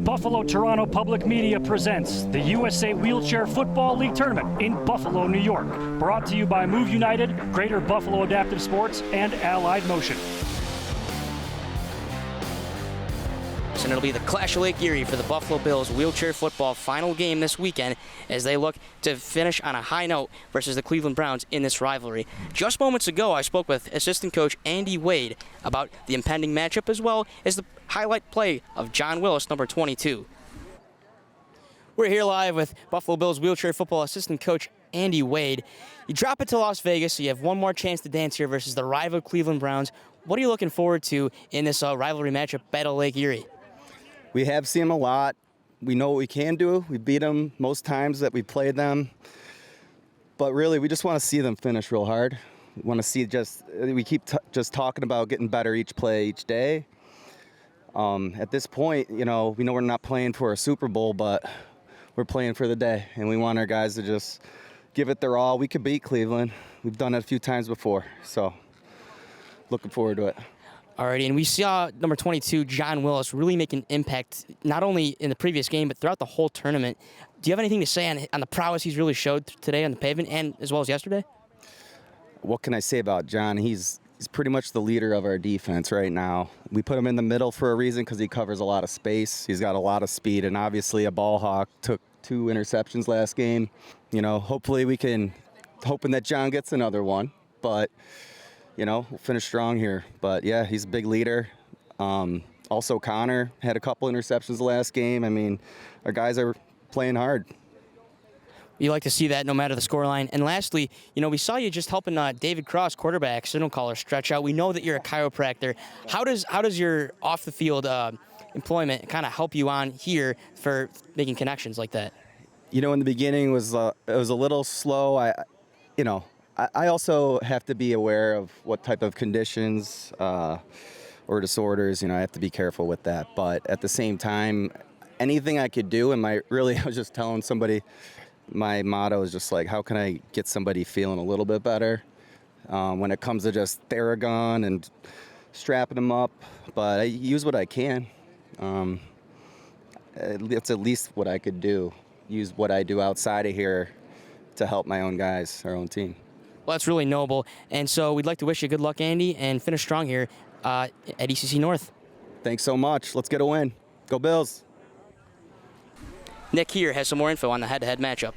Buffalo Toronto Public Media presents the USA Wheelchair Football League Tournament in Buffalo, New York. Brought to you by Move United, Greater Buffalo Adaptive Sports, and Allied Motion. And it'll be the Clash of Lake Erie for the Buffalo Bills wheelchair football final game this weekend as they look to finish on a high note versus the Cleveland Browns in this rivalry. Just moments ago, I spoke with assistant coach Andy Wade about the impending matchup as well as the highlight play of John Willis, number 22. We're here live with Buffalo Bills wheelchair football assistant coach Andy Wade. You drop it to Las Vegas, so you have one more chance to dance here versus the rival Cleveland Browns. What are you looking forward to in this rivalry matchup, Battle Lake Erie? We have seen them a lot. We know what we can do. We beat them most times that we played them. But really, we just want to see them finish real hard. We want to see we keep just talking about getting better each play, each day. At this point, we know we're not playing for a Super Bowl, but we're playing for the day. And we want our guys to just give it their all. We could beat Cleveland. We've done it a few times before. So looking forward to it. Alrighty, and we saw number 22, John Willis, really make an impact, not only in the previous game, but throughout the whole tournament. Do you have anything to say on the prowess he's really showed today on the pavement and as well as yesterday? What can I say about John? He's pretty much the leader of our defense right now. We put him in the middle for a reason because he covers a lot of space. He's got a lot of speed, and obviously a ball hawk. Took 2 interceptions last game. Hopefully hoping that John gets another one, but we'll finish strong here. But, yeah, he's a big leader. Also, Connor had a couple interceptions the last game. I mean, our guys are playing hard. You like to see that no matter the scoreline. And lastly, we saw you just helping David Cross, quarterback, signal caller, stretch out. We know that you're a chiropractor. How does your off-the-field employment kind of help you on here for making connections like that? In the beginning, it was a little slow. I also have to be aware of what type of conditions or disorders, I have to be careful with that. But at the same time, anything I could do, I was just telling somebody, my motto is just like, how can I get somebody feeling a little bit better when it comes to just Theragun and strapping them up. But I use what I can. It's at least what I could do. Use what I do outside of here to help my own guys, our own team. Well, that's really noble. And so we'd like to wish you good luck, Andy, and finish strong here at ECC North. Thanks so much. Let's get a win. Go Bills. Nick here has some more info on the head-to-head matchup.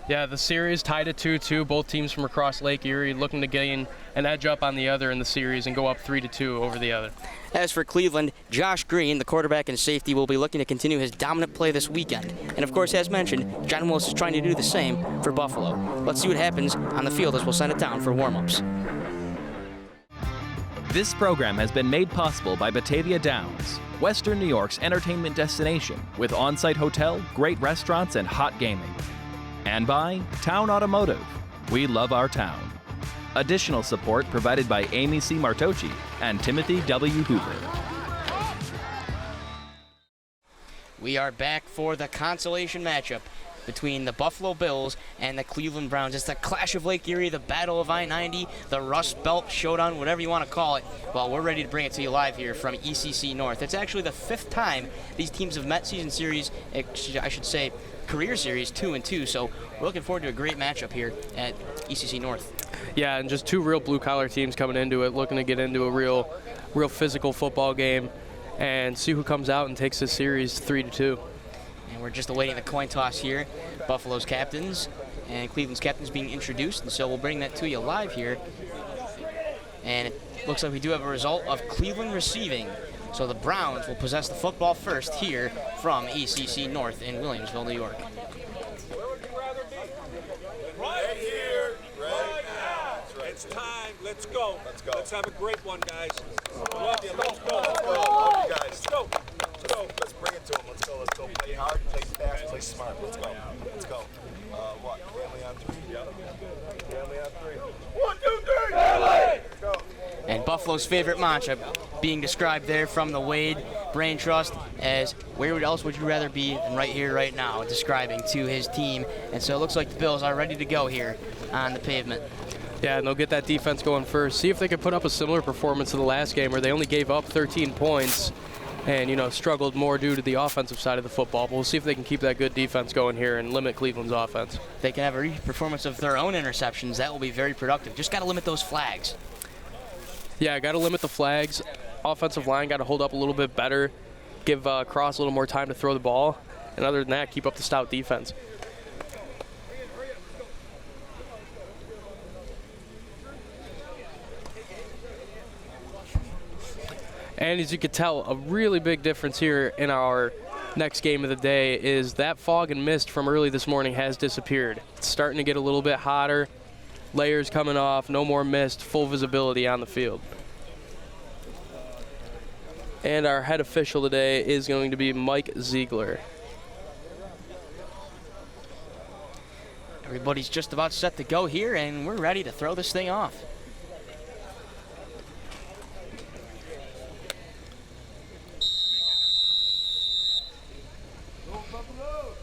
Yeah, the series tied at 2-2. Both teams from across Lake Erie looking to gain an edge up on the other in the series and go up 3-2 over the other. As for Cleveland, Josh Green, the quarterback and safety, will be looking to continue his dominant play this weekend. And of course, as mentioned, John Willis is trying to do the same for Buffalo. Let's see what happens on the field as we'll send it down for warm-ups. This program has been made possible by Batavia Downs, Western New York's entertainment destination with on-site hotel, great restaurants, and hot gaming. And by Towne Automotive. We love our town. Additional support provided by Amy C. Martoche and Timothy W. Hoover. We are back for the consolation matchup between the Buffalo Bills and the Cleveland Browns. It's the Clash of Lake Erie, the Battle of I-90, the Rust Belt Showdown, whatever you want to call it. Well, we're ready to bring it to you live here from ECC North. It's actually the 5th time these teams have met season series, I should say career series 2-2, so we're looking forward to a great matchup here at ECC North. Yeah, and just 2 real blue-collar teams coming into it, looking to get into a real physical football game and see who comes out and takes this series 3-2. And we're just awaiting the coin toss here. Buffalo's captains and Cleveland's captains being introduced, and so we'll bring that to you live here. And it looks like we do have a result of Cleveland receiving. So the Browns will possess the football first here from ECC North in Williamsville, New York. Right here, right now. It's time. Let's go. Let's go. Let's have a great one, guys. Love you. Let's go. Let's go. Love you guys. Let's go. Let's go. Let's bring it to them. Let's go. Let's go. Play hard, play fast, play smart. Let's go. Let's go. What? Family on 3? Yeah. Family on 3. 1, 2, 3. Family. Let's go. And Buffalo's favorite matchup being described there from the Wade Brain Trust as where else would you rather be than right here, right now, describing to his team. And so it looks like the Bills are ready to go here on the pavement. Yeah, and they'll get that defense going first. See if they can put up a similar performance to the last game where they only gave up 13 points and, struggled more due to the offensive side of the football. But we'll see if they can keep that good defense going here and limit Cleveland's offense. They can have a performance of their own interceptions. That will be very productive. Just got to limit those flags. Yeah, got to limit the flags. Offensive line got to hold up a little bit better, give Cross a little more time to throw the ball, and other than that, keep up the stout defense. And as you can tell, a really big difference here in our next game of the day is that fog and mist from early this morning has disappeared. It's starting to get a little bit hotter, layers coming off, no more mist, full visibility on the field. And our head official today is going to be Mike Ziegler. Everybody's just about set to go here, and we're ready to throw this thing off.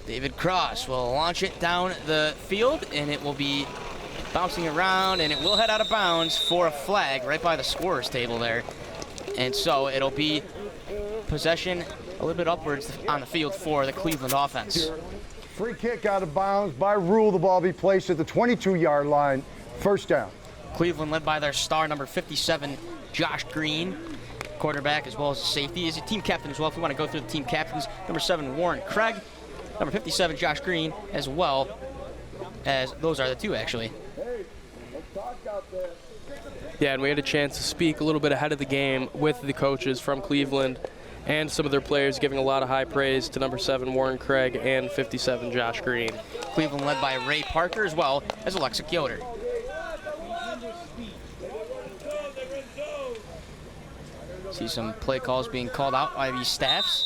David Cross will launch it down the field, and it will be bouncing around, and it will head out of bounds for a flag right by the scorer's table there. And so it'll be possession a little bit upwards on the field for the Cleveland offense. Free kick out of bounds. By rule, the ball be placed at the 22-yard line. First down. Cleveland led by their star, number 57, Josh Green, quarterback as well as safety. He's a team captain as well. If we want to go through the team captains, number 7, Warren Craig, number 57, Josh Green, as well as those are the two, actually. Yeah, and we had a chance to speak a little bit ahead of the game with the coaches from Cleveland and some of their players, giving a lot of high praise to number 7, Warren Craig, and 57, Josh Green. Cleveland led by Ray Parker as well as Alexa Yoder. See some play calls being called out by these staffs.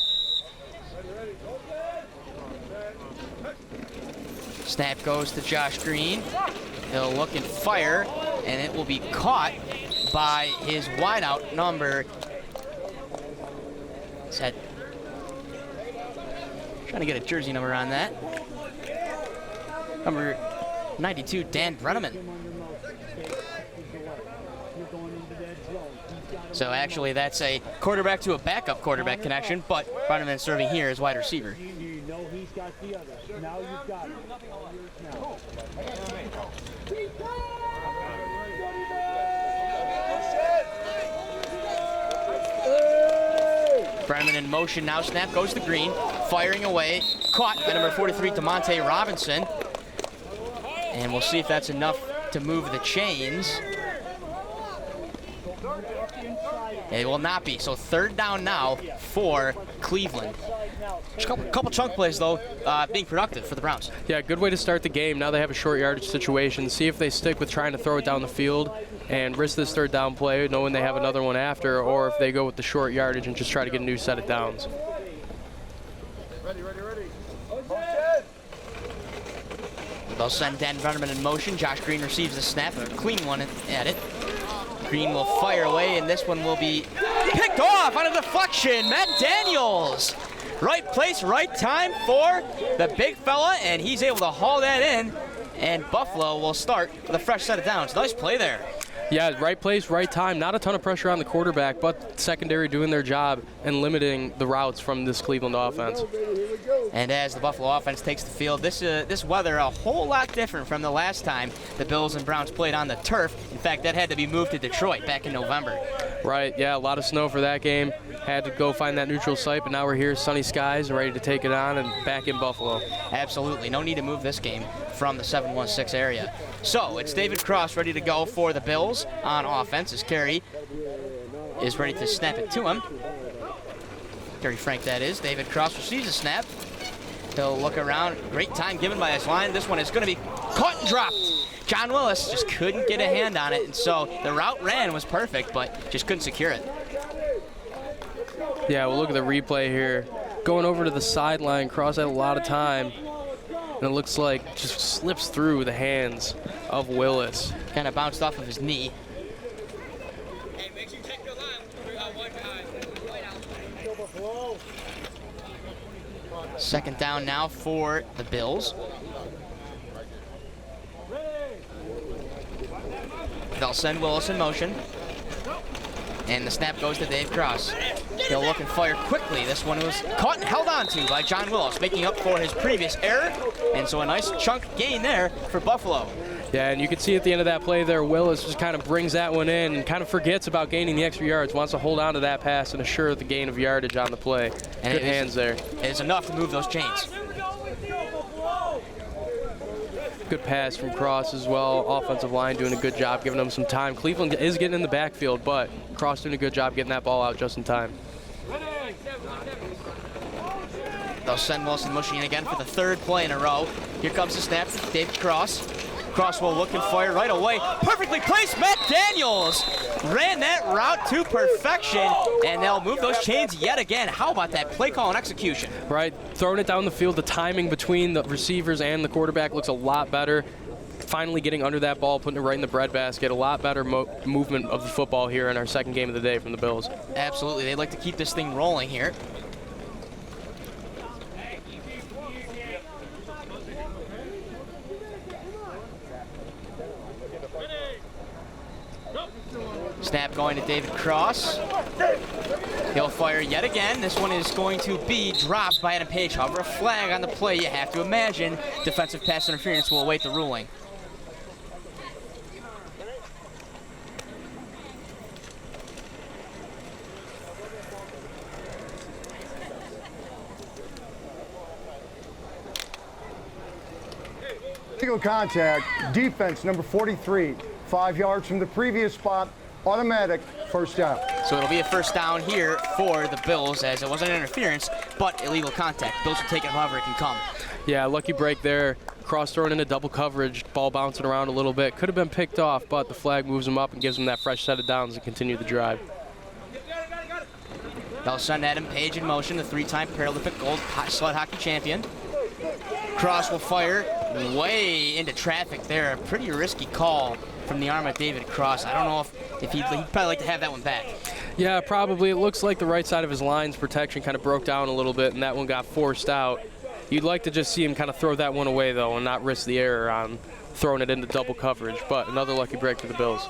Snap goes to Josh Green. He'll look and fire, and it will be caught by his wideout number. Trying to get a jersey number on that. Number 92, Dan Brenneman. So actually that's a quarterback to a backup quarterback connection, but Brenneman serving here as wide receiver. Brenneman in motion now. Snap goes to Green. Firing away. Caught by number 43, DeMonte Robinson. And we'll see if that's enough to move the chains. It will not be. So third down now for Cleveland. Just a couple chunk plays, though, being productive for the Browns. Yeah, good way to start the game. Now they have a short yardage situation. See if they stick with trying to throw it down the field and risk this third down play, knowing they have another one after, or if they go with the short yardage and just try to get a new set of downs. Ready. They'll send Dan Brenneman in motion. Josh Green receives the snap, a clean one at it. Green will fire away, and this one will be picked off on a deflection. Matt Daniels. Right place, right time for the big fella, and he's able to haul that in, and Buffalo will start with a fresh set of downs. Nice play there. Yeah, right place, right time. Not a ton of pressure on the quarterback, but secondary doing their job and limiting the routes from this Cleveland offense. And as the Buffalo offense takes the field, this weather a whole lot different from the last time the Bills and Browns played on the turf. In fact, that had to be moved to Detroit back in November. Right, yeah, a lot of snow for that game. Had to go find that neutral site, but now we're here, sunny skies, ready to take it on and back in Buffalo. Absolutely, no need to move this game from the 716 area. So it's David Cross ready to go for the Bills on offense as Kerry is ready to snap it to him. Kerry Frank, that is. David Cross receives a snap. He'll look around. Great time given by his line. This one is going to be caught and dropped. John Willis just couldn't get a hand on it, and so the route ran was perfect, but just couldn't secure it. Yeah, we'll look at the replay here. Going over to the sideline, Cross had a lot of time, and it looks like just slips through the hands of Willis. Kind of bounced off of his knee. Second down now for the Bills. They'll send Willis in motion. And the snap goes to Dave Cross. He'll look and fire quickly. This one was caught and held on to by John Willis, making up for his previous error. And so a nice chunk gain there for Buffalo. Yeah, and you can see at the end of that play there, Willis just kind of brings that one in and kind of forgets about gaining the extra yards, wants to hold on to that pass and assure the gain of yardage on the play. And good hands there. It's enough to move those chains. Good pass from Cross as well. Offensive line doing a good job, giving them some time. Cleveland is getting in the backfield, but Cross doing a good job getting that ball out just in time. They'll send Wilson Mushing in again for the third play in a row. Here comes the snap to David Cross. Cross will look and fire right away. Perfectly placed. Matt Daniels ran that route to perfection, and they'll move those chains yet again. How about that play call and execution? Right, throwing it down the field. The timing between the receivers and the quarterback looks a lot better. Finally getting under that ball, putting it right in the breadbasket. A lot better movement of the football here in our second game of the day from the Bills. Absolutely. They'd like to keep this thing rolling here. Snap going to David Cross. He'll fire yet again. This one is going to be dropped by Adam Page. However, a flag on the play, you have to imagine. Defensive pass interference will await the ruling. Legal contact, defense number 43, 5 yards from the previous spot, automatic first down. So it'll be a first down here for the Bills, as it wasn't an interference, but illegal contact. Bills will take it however it can come. Yeah, lucky break there. Cross thrown into double coverage, ball bouncing around a little bit. Could have been picked off, but the flag moves him up and gives him that fresh set of downs to continue the drive. They'll send Adam Page in motion, the three-time Paralympic gold sled hockey champion. Cross will fire way into traffic there. A pretty risky call from the arm of David Cross. I don't know if he'd probably like to have that one back. Yeah, probably. It looks like the right side of his line's protection kind of broke down a little bit, and that one got forced out. You'd like to just see him kind of throw that one away, though, and not risk the error on throwing it into double coverage. But another lucky break for the Bills.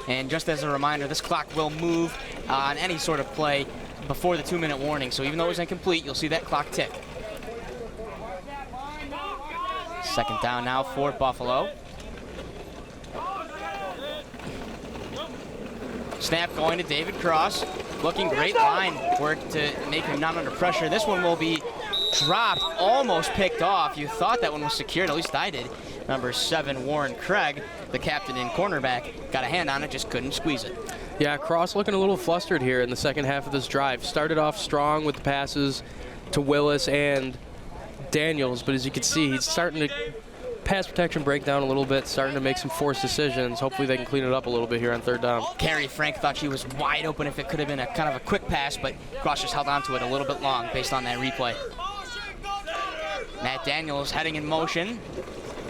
And just as a reminder, this clock will move on any sort of play before the 2-minute warning. So even though it's incomplete, you'll see that clock tick. Second down now for Buffalo. Snap going to David Cross. Looking great line work to make him not under pressure. This one will be dropped, almost picked off. You thought that one was secured, at least I did. Number 7, Warren Craig, the captain and cornerback, got a hand on it, just couldn't squeeze it. Yeah, Cross looking a little flustered here in the second half of this drive. Started off strong with the passes to Willis and Daniels, but as you can see, he's starting to pass protection break down a little bit, starting to make some forced decisions. Hopefully they can clean it up a little bit here on third down. Kerry Frank thought she was wide open if it could have been a kind of a quick pass, but Cross just held on to it a little bit long based on that replay. Matt Daniels heading in motion.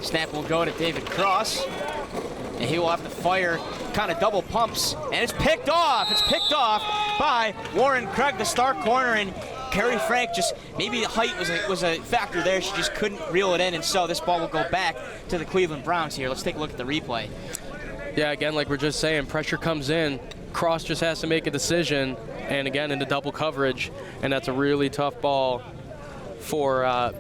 Snap will go to David Cross, and he will have to fire kind of double pumps, and it's picked off. It's picked off by Warren Craig, the star corner, and Kerry Frank just, maybe the height was a factor there. She just couldn't reel it in, and so this ball will go back to the Cleveland Browns here. Let's take a look at the replay. Yeah, again, like we're just saying, pressure comes in. Cross just has to make a decision, and again, into double coverage, and that's a really tough ball for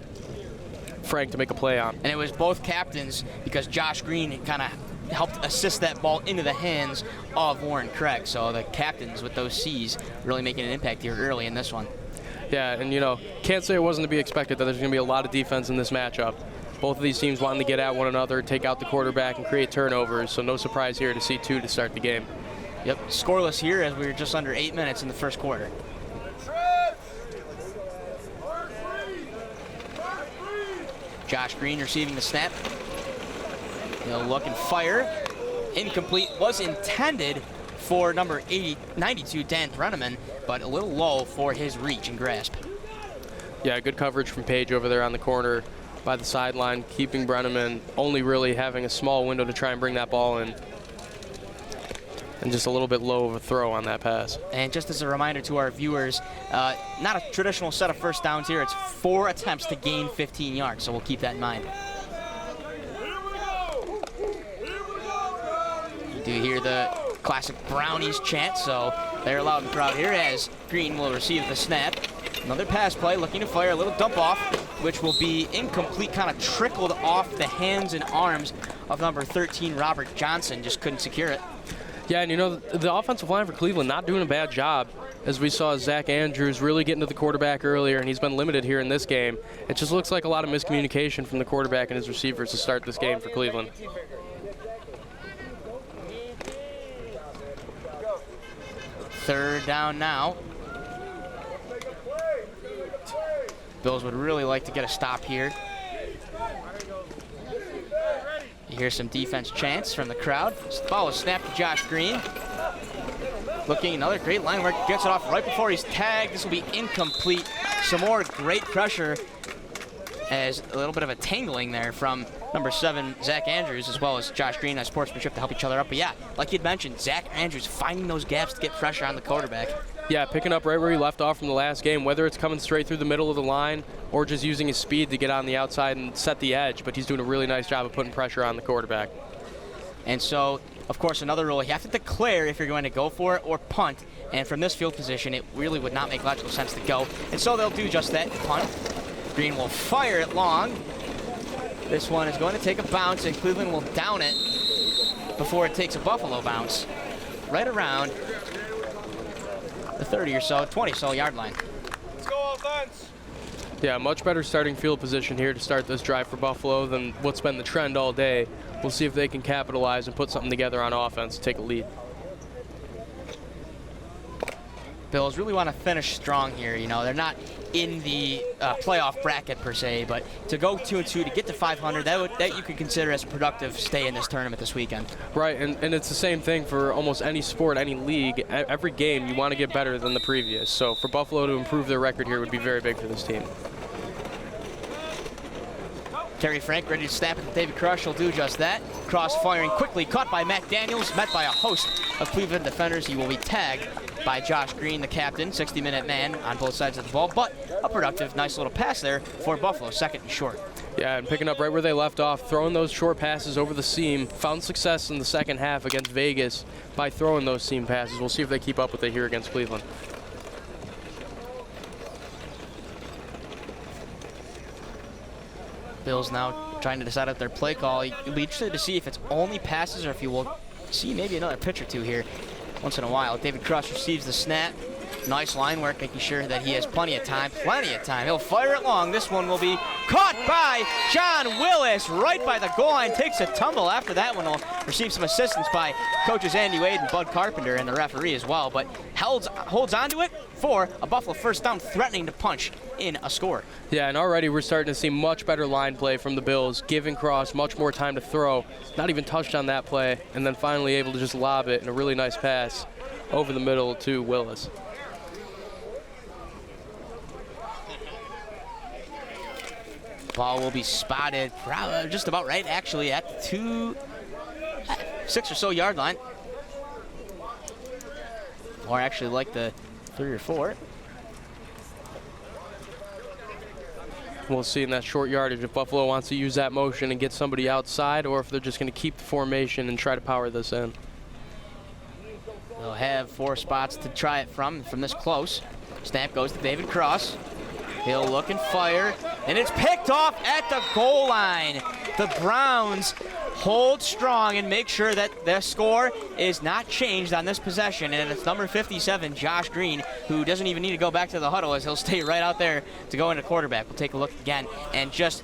Frank to make a play on. And it was both captains, because Josh Green kind of helped assist that ball into the hands of Warren Craig. So the captains with those C's really making an impact here early in this one. Yeah, and you know, can't say it wasn't to be expected that there's going to be a lot of defense in this matchup. Both of these teams wanting to get at one another, take out the quarterback, and create turnovers, so no surprise here to see 2 to start the game. Yep, scoreless here as we were just under 8 minutes in the first quarter. Josh Green receiving the snap. He'll look and fire. Incomplete, was intended for number 92, Dan Brenneman, but a little low for his reach and grasp. Yeah, good coverage from Page over there on the corner by the sideline, keeping Brenneman, only really having a small window to try and bring that ball in. And just a little bit low of a throw on that pass. And just as a reminder to our viewers, not a traditional set of first downs here. It's 4 attempts to gain 15 yards, so we'll keep that in mind. You do hear the classic Brownies chant, so They're loud and proud here as Green will receive the snap. Another pass play, looking to fire a little dump off, which will be incomplete, kind of trickled off the hands and arms of number 13, Robert Johnson. Just couldn't secure it. Yeah, and you know, the offensive line for Cleveland not doing a bad job, as we saw Zach Andrews really getting to the quarterback earlier, and he's been limited here in this game. It just looks like a lot of miscommunication from the quarterback and his receivers to start this game for Cleveland. Third down now. Bills would really like to get a stop here. You hear some defense chants from the crowd. Ball is snapped to Josh Green. Looking, another great line work. Gets it off right before he's tagged. This will be incomplete. Some more great pressure as a little bit of a tangling there from number 7, Zach Andrews, as well as Josh Green on sportsmanship to help each other up. But yeah, like you'd mentioned, Zach Andrews finding those gaps to get pressure on the quarterback. Yeah, picking up right where he left off from the last game, whether it's coming straight through the middle of the line or just using his speed to get on the outside and set the edge, but he's doing a really nice job of putting pressure on the quarterback. And so, of course, another rule, you have to declare if you're going to go for it or punt, and from this field position, it really would not make logical sense to go. And so they'll do just that, punt. Green will fire it long. This one is going to take a bounce, and Cleveland will down it before it takes a Buffalo bounce. Right around the 30 or so, 20 so yard line. Let's go offense. Yeah, much better starting field position here to start this drive for Buffalo than what's been the trend all day. We'll see if they can capitalize and put something together on offense to take a lead. Bills really want to finish strong here. You know, they're not in the playoff bracket per se, but to go 2-2 to get to 500, that you could consider as a productive stay in this tournament this weekend. Right, and it's the same thing for almost any sport, any league. Every game you want to get better than the previous. So for Buffalo to improve their record here would be very big for this team. Terry Frank ready to snap it to David Crush. He'll do just that. Cross firing quickly, caught by Matt Daniels, met by a host of Cleveland defenders. He will be tagged by Josh Green, the captain, 60-minute man on both sides of the ball, but a productive, nice little pass there for Buffalo, second and short. Yeah, and picking up right where they left off, throwing those short passes over the seam. Found success in the second half against Vegas by throwing those seam passes. We'll see if they keep up with it here against Cleveland. Bills now trying to decide out their play call. You'll be interested to see if it's only passes or if you will see maybe another pitch or two here once in a while. David Crush receives the snap. Nice line work, making sure that he has plenty of time. He'll fire it long. This one will be caught by John Willis right by the goal line. Takes a tumble after that one. Will receive some assistance by coaches Andy Wade and Bud Carpenter and the referee as well, but holds on to it for a Buffalo first down, threatening to punch in a score. Yeah, and already we're starting to see much better line play from the Bills, giving Cross much more time to throw. Not even touched on that play, and then finally able to just lob it in a really nice pass over the middle to Willis. Ball will be spotted just about right, actually, at the 6 or so yard line. Or actually like the 3 or 4. We'll see in that short yardage if Buffalo wants to use that motion and get somebody outside, or if they're just going to keep the formation and try to power this in. They'll have 4 spots to try it from this close. Snap goes to David Cross. He'll look and fire, and it's picked off at the goal line. The Browns hold strong and make sure that the score is not changed on this possession, and it's number 57, Josh Green, who doesn't even need to go back to the huddle as he'll stay right out there to go into quarterback. We'll take a look again, and just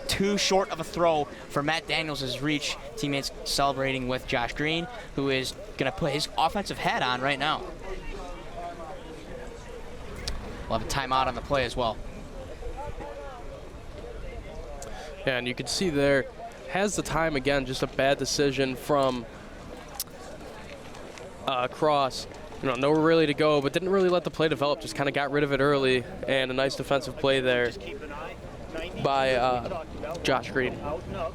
too short of a throw for Matt Daniels' reach. Teammates celebrating with Josh Green, who is going to put his offensive hat on right now. We'll have a timeout on the play as well. Yeah, and you can see there, has the time again, just a bad decision from Cross. You know, nowhere really to go, but didn't really let the play develop, just kind of got rid of it early, and a nice defensive play there by Josh Green. Out and up.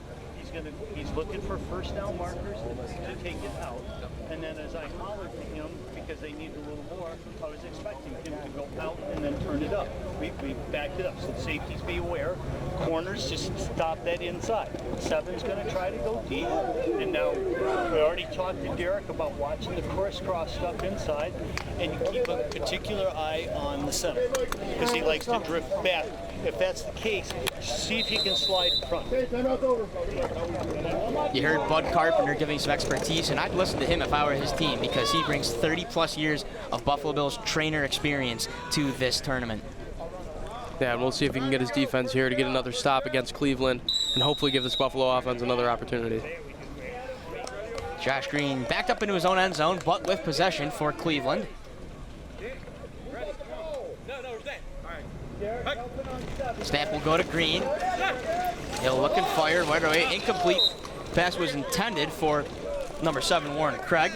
He's looking for first down markers to take it out. And then as I hollered to him, because they needed a little more. I was expecting him to go out and then turn it up. We backed it up. So safeties be aware. Corners, just stop that inside. 7's going to try to go deep. And now we already talked to Derek about watching the crisscross stuff inside. And you keep a particular eye on the center because he likes to drift back. If that's the case, see if he can slide in front. You heard Bud Carpenter giving some expertise, and I'd listen to him if I were his team because he brings 30-plus years of Buffalo Bills trainer experience to this tournament. Yeah, and we'll see if he can get his defense here to get another stop against Cleveland and hopefully give this Buffalo offense another opportunity. Josh Green backed up into his own end zone, but with possession for Cleveland. Snap will go to Green. He'll look and fire right away. Incomplete. Pass was intended for number 7, Warren Craig.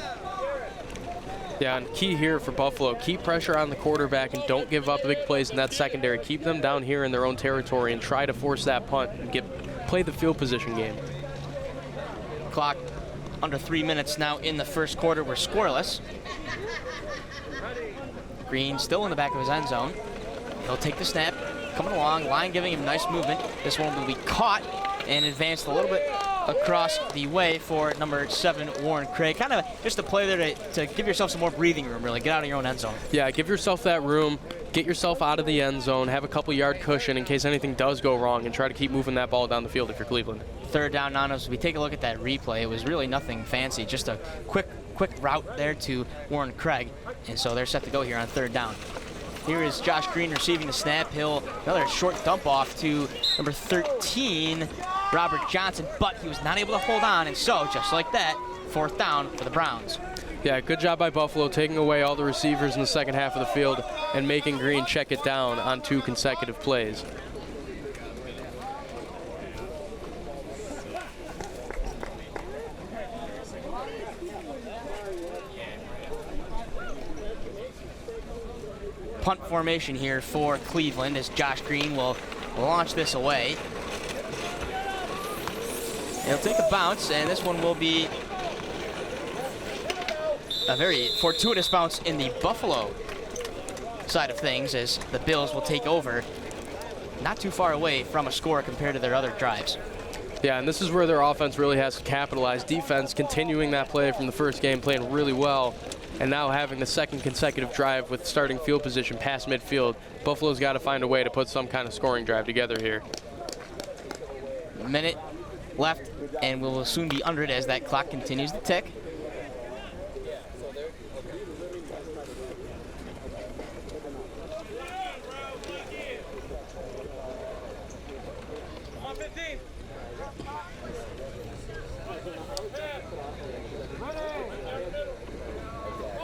Yeah, and key here for Buffalo, keep pressure on the quarterback and don't give up big plays in that secondary. Keep them down here in their own territory and try to force that punt and play the field position game. Clock under 3 minutes now in the first quarter. We're scoreless. Green still in the back of his end zone. He'll take the snap, coming along, line giving him nice movement. This one will be caught and advanced a little bit across the way for number 7, Warren Craig. Kind of just a play there to give yourself some more breathing room, really. Get out of your own end zone. Yeah, give yourself that room. Get yourself out of the end zone. Have a couple yard cushion in case anything does go wrong, and try to keep moving that ball down the field if you're Cleveland. Third down now. As we take a look at that replay, it was really nothing fancy. Just a quick route there to Warren Craig. And so they're set to go here on third down. Here is Josh Green receiving the snap. Another short dump off to number 13, Robert Johnson, but he was not able to hold on, and so, just like that, fourth down for the Browns. Yeah, good job by Buffalo taking away all the receivers in the second half of the field and making Green check it down on 2 consecutive plays. Punt formation here for Cleveland as Josh Green will launch this away. He'll take a bounce, and this one will be a very fortuitous bounce in the Buffalo side of things as the Bills will take over not too far away from a score compared to their other drives. Yeah, and this is where their offense really has to capitalize. Defense continuing that play from the first game, playing really well, and now having the second consecutive drive with starting field position past midfield. Buffalo's got to find a way to put some kind of scoring drive together here. A minute left, and we will soon be under it as that clock continues to tick.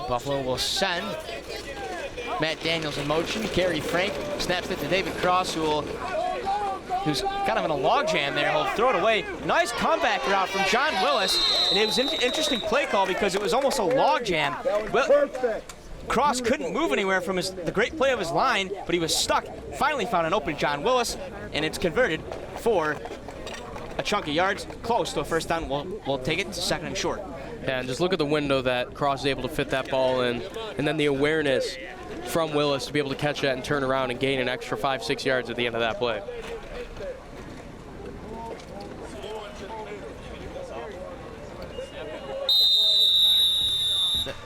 Buffalo will send Matt Daniels in motion. Kerry Frank snaps it to David Cross, who's kind of in a logjam there. He'll throw it away. Nice comeback route from John Willis. And it was an interesting play call because it was almost a logjam. Cross couldn't move anywhere from the great play of his line, but he was stuck. Finally found an open John Willis, and it's converted for a chunk of yards, close to a first down. We'll take it to second and short. Yeah, and just look at the window that Cross is able to fit that ball in, and then the awareness from Willis to be able to catch that and turn around and gain an extra 5-6 yards at the end of that play.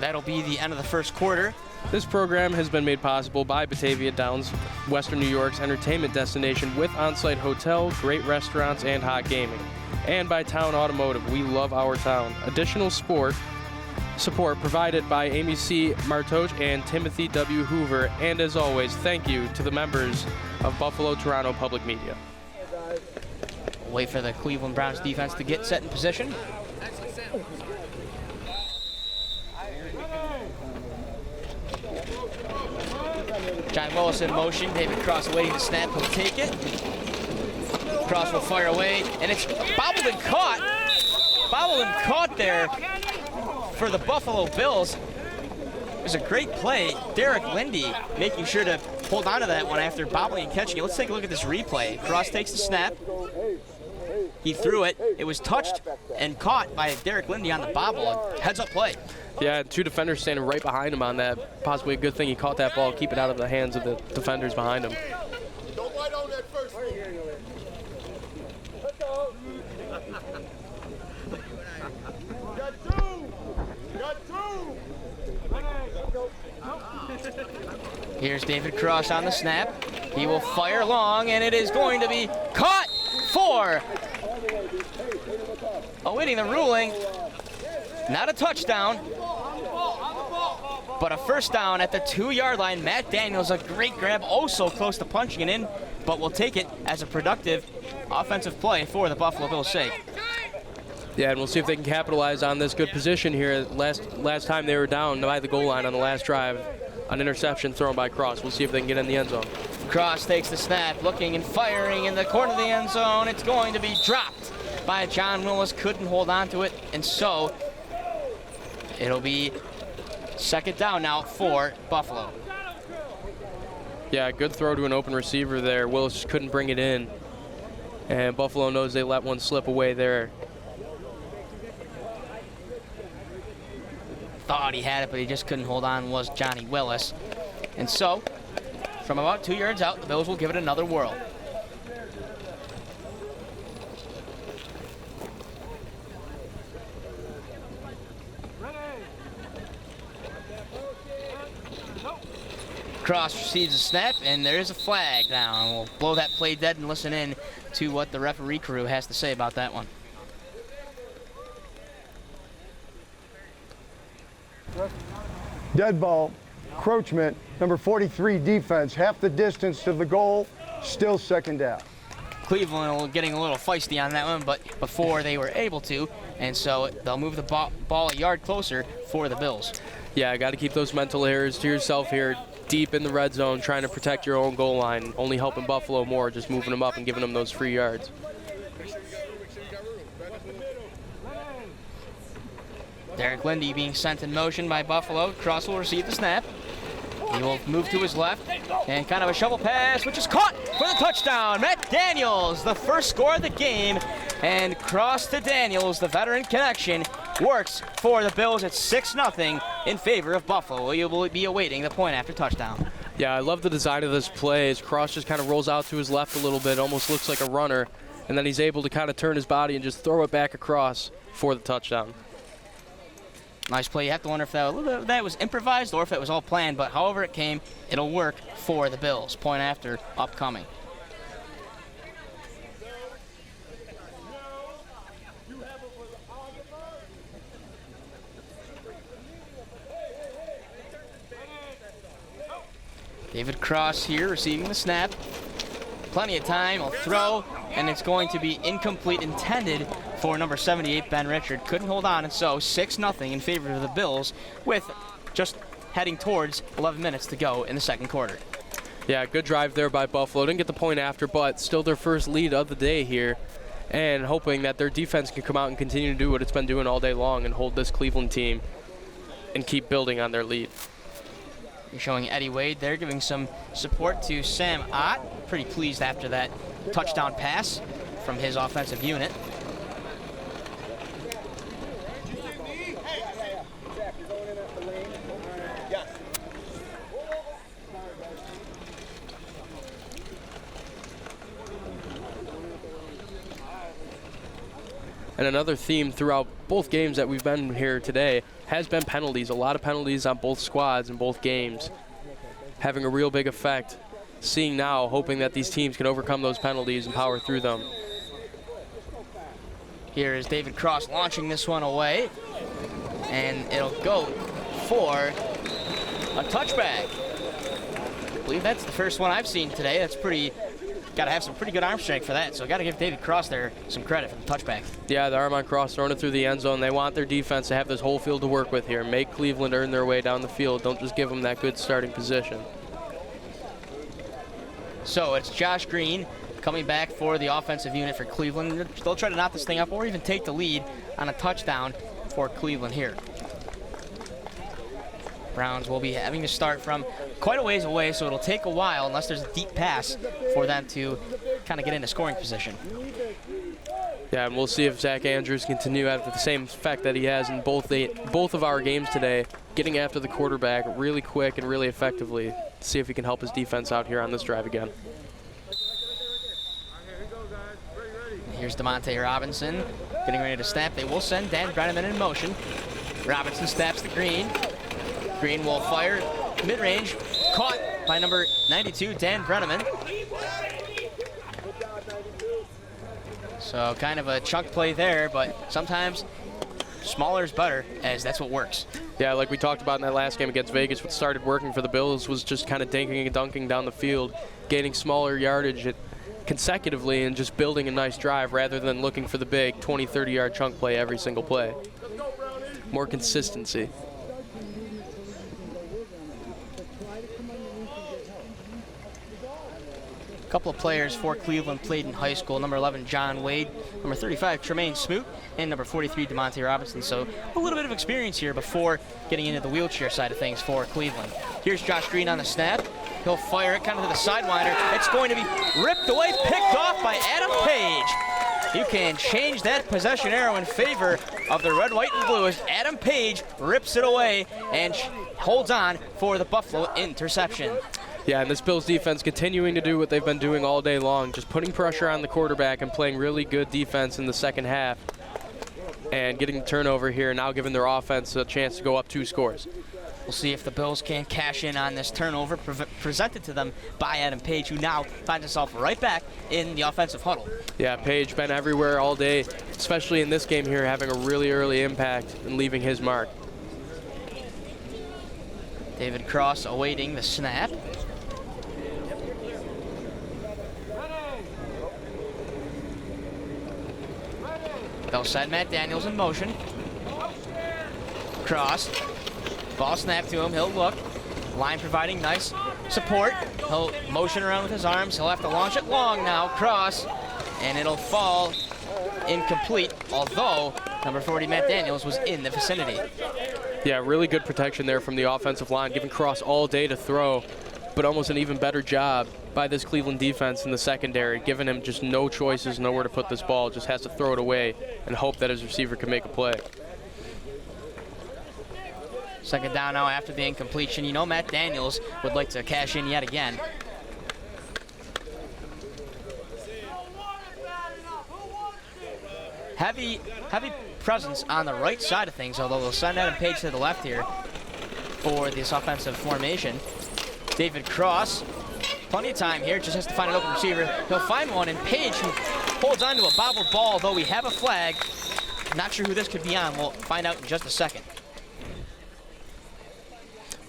That'll be the end of the first quarter. This program has been made possible by Batavia Downs, Western New York's entertainment destination with on-site hotel, great restaurants, and hot gaming. And by Towne Automotive. We love our town. Additional support provided by Amy C. Martoche and Timothy W. Hoover. And as always, thank you to the members of Buffalo Toronto Public Media. Wait for the Cleveland Browns defense to get set in position. John Willis in motion. David Cross awaiting the snap. He'll take it. Cross will fire away, and it's bobbled and caught. Bobbled and caught there for the Buffalo Bills. It was a great play. Derek Lindy making sure to hold on to that one after bobbling and catching it. Let's take a look at this replay. Cross takes the snap. He threw it. It was touched and caught by Derek Lindy on the bobble. A heads-up play. Yeah, 2 defenders standing right behind him on that. Possibly a good thing he caught that ball, keep it out of the hands of the defenders behind him. Don't bite on that first one. Got two. Here's David Cross on the snap. He will fire long, and it is going to be caught for awaiting the ruling. Not a touchdown, but a first down at the 2-yard line. Matt Daniels, a great grab, oh so close to punching it in, but we'll take it as a productive offensive play for the Buffalo Bills' sake. Yeah, and we'll see if they can capitalize on this good position here. Last time they were down by the goal line on the last drive, an interception thrown by Cross. We'll see if they can get in the end zone. Cross takes the snap, looking and firing in the corner of the end zone. It's going to be dropped by John Willis. Couldn't hold on to it, and so it'll be second down now for Buffalo. Yeah, good throw to an open receiver there. Willis just couldn't bring it in, and Buffalo knows they let one slip away there. Thought he had it, but he just couldn't hold on, was Johnny Willis. And so, from about 2 yards out, the Bills will give it another whirl. Cross receives a snap, and there is a flag down. We'll blow that play dead and listen in to what the referee crew has to say about that one. Dead ball, encroachment, number 43 defense, half the distance to the goal, still second down. Cleveland getting a little feisty on that one, but before they were able to, and so they'll move the ball a yard closer for the Bills. Yeah, got to keep those mental errors to yourself here, deep in the red zone, trying to protect your own goal line, only helping Buffalo more, just moving them up and giving them those free yards. Derek Lindy being sent in motion by Buffalo. Cross will receive the snap. He will move to his left, and kind of a shovel pass, which is caught for the touchdown. Matt Daniels, the first score of the game, and Cross to Daniels, the veteran connection, works for the Bills at 6-0 in favor of Buffalo. You will be awaiting the point after touchdown. Yeah, I love the design of this play. As Cross just kind of rolls out to his left a little bit, almost looks like a runner, and then he's able to kind of turn his body and just throw it back across for the touchdown. Nice play. You have to wonder if that was improvised or if it was all planned, but however it came, it'll work for the Bills. Point after upcoming. David Cross here receiving the snap. Plenty of time. He'll throw, and it's going to be incomplete, intended for number 78, Ben Richard. Couldn't hold on, and so 6-0 in favor of the Bills with just heading towards 11 minutes to go in the second quarter. Yeah, good drive there by Buffalo. Didn't get the point after, but still their first lead of the day here, and hoping that their defense can come out and continue to do what it's been doing all day long and hold this Cleveland team and keep building on their lead. You're showing Eddie Wade there giving some support to Sam Ott. Pretty pleased after that touchdown pass from his offensive unit. And another theme throughout both games that we've been here today has been penalties. A lot of penalties on both squads in both games, having a real big effect. Seeing now, hoping that these teams can overcome those penalties and power through them. Here is David Cross launching this one away, and it'll go for a touchback. I believe that's the first one I've seen today. That's pretty. Got to have some pretty good arm strength for that, so got to give David Cross there some credit for the touchback. Yeah, the arm on Cross throwing it through the end zone. They want their defense to have this whole field to work with here. Make Cleveland earn their way down the field. Don't just give them that good starting position. So it's Josh Green coming back for the offensive unit for Cleveland. They'll try to knock this thing up or even take the lead on a touchdown for Cleveland here. Browns will be having to start from quite a ways away, so it'll take a while unless there's a deep pass for them to kind of get into scoring position. Yeah, and we'll see if Zach Andrews can continue after the same effect that he has in both of our games today, getting after the quarterback really quick and really effectively. See if he can help his defense out here on this drive again. Here's DeMonte Robinson getting ready to snap. They will send Dan Brenneman in motion. Robinson snaps the Green. Green will fire mid-range. Caught by number 92, Dan Brenneman. So kind of a chunk play there, but sometimes smaller is better, as that's what works. Yeah, like we talked about in that last game against Vegas, what started working for the Bills was just kind of dinking and dunking down the field, gaining smaller yardage consecutively and just building a nice drive rather than looking for the big 20, 30-yard chunk play every single play. More consistency. A couple of players for Cleveland played in high school. Number 11, John Wade. Number 35, Tremaine Smoot. And number 43, DeMonte Robinson. So a little bit of experience here before getting into the wheelchair side of things for Cleveland. Here's Josh Green on the snap. He'll fire it kind of to the sidewinder. It's going to be ripped away, picked off by Adam Page. You can change that possession arrow in favor of the red, white, and blue as Adam Page rips it away and holds on for the Buffalo interception. Yeah, and this Bills defense continuing to do what they've been doing all day long, just putting pressure on the quarterback and playing really good defense in the second half and getting the turnover here, now giving their offense a chance to go up 2 scores. We'll see if the Bills can cash in on this turnover presented to them by Adam Page, who now finds himself right back in the offensive huddle. Yeah, Page been everywhere all day, especially in this game here, having a really early impact and leaving his mark. David Cross awaiting the snap. They'll send Matt Daniels in motion. Cross. Ball snap to him. He'll look. Line providing nice support. He'll motion around with his arms. He'll have to launch it long now. Cross. And it'll fall incomplete, although number 40, Matt Daniels, was in the vicinity. Yeah, really good protection there from the offensive line, giving Cross all day to throw, but almost an even better job by this Cleveland defense in the secondary, giving him just no choices, nowhere to put this ball, just has to throw it away and hope that his receiver can make a play. Second down now after the incompletion. You know Matt Daniels would like to cash in yet again. Heavy presence on the right side of things, although they'll send Adam Page to the left here for this offensive formation. David Cross, plenty of time here, just has to find an open receiver. He'll find one, and Page, who holds on to a bobbled ball, though we have a flag. Not sure who this could be on. We'll find out in just a second.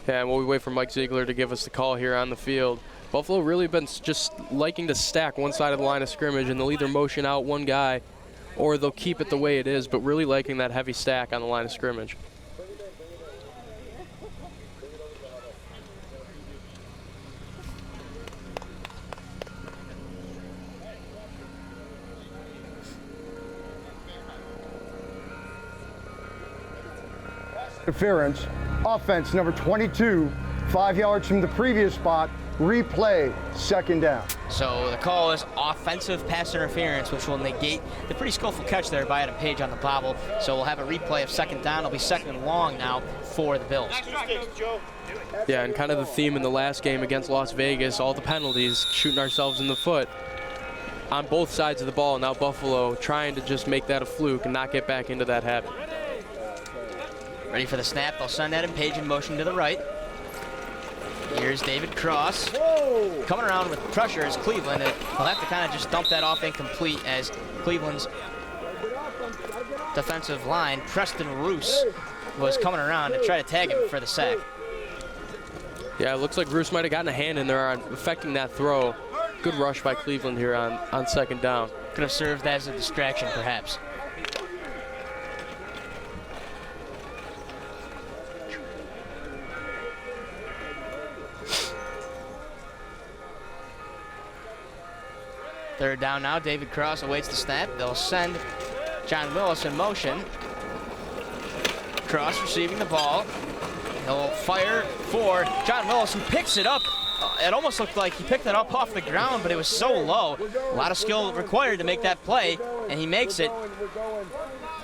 Yeah, and while we wait for Mike Ziegler to give us the call here on the field, Buffalo really been just liking to stack one side of the line of scrimmage, and they'll either motion out one guy or they'll keep it the way it is, but really liking that heavy stack on the line of scrimmage. Interference, offense number 22, 5 yards from the previous spot, replay, second down. So the call is offensive pass interference, which will negate the pretty skillful catch there by Adam Page on the bobble. So we'll have a replay of second down. It'll be second and long now for the Bills. Yeah, and kind of the theme in the last game against Las Vegas, all the penalties, shooting ourselves in the foot on both sides of the ball. Now Buffalo trying to just make that a fluke and not get back into that habit. Ready for the snap. They'll send Adam Page in motion to the right. Here's David Cross. Coming around with pressure is Cleveland. They'll have to kind of just dump that off incomplete as Cleveland's defensive line, Preston Roos, was coming around to try to tag him for the sack. Yeah, it looks like Roos might have gotten a hand in there on affecting that throw. Good rush by Cleveland here on second down. Could have served as a distraction, perhaps. Third down now. David Cross awaits the snap. They'll send John Willis in motion. Cross receiving the ball. He'll fire for John Willis, who picks it up it almost looked like he picked it up off the ground, but it was so low. A lot of skill required to make that play, and he makes it,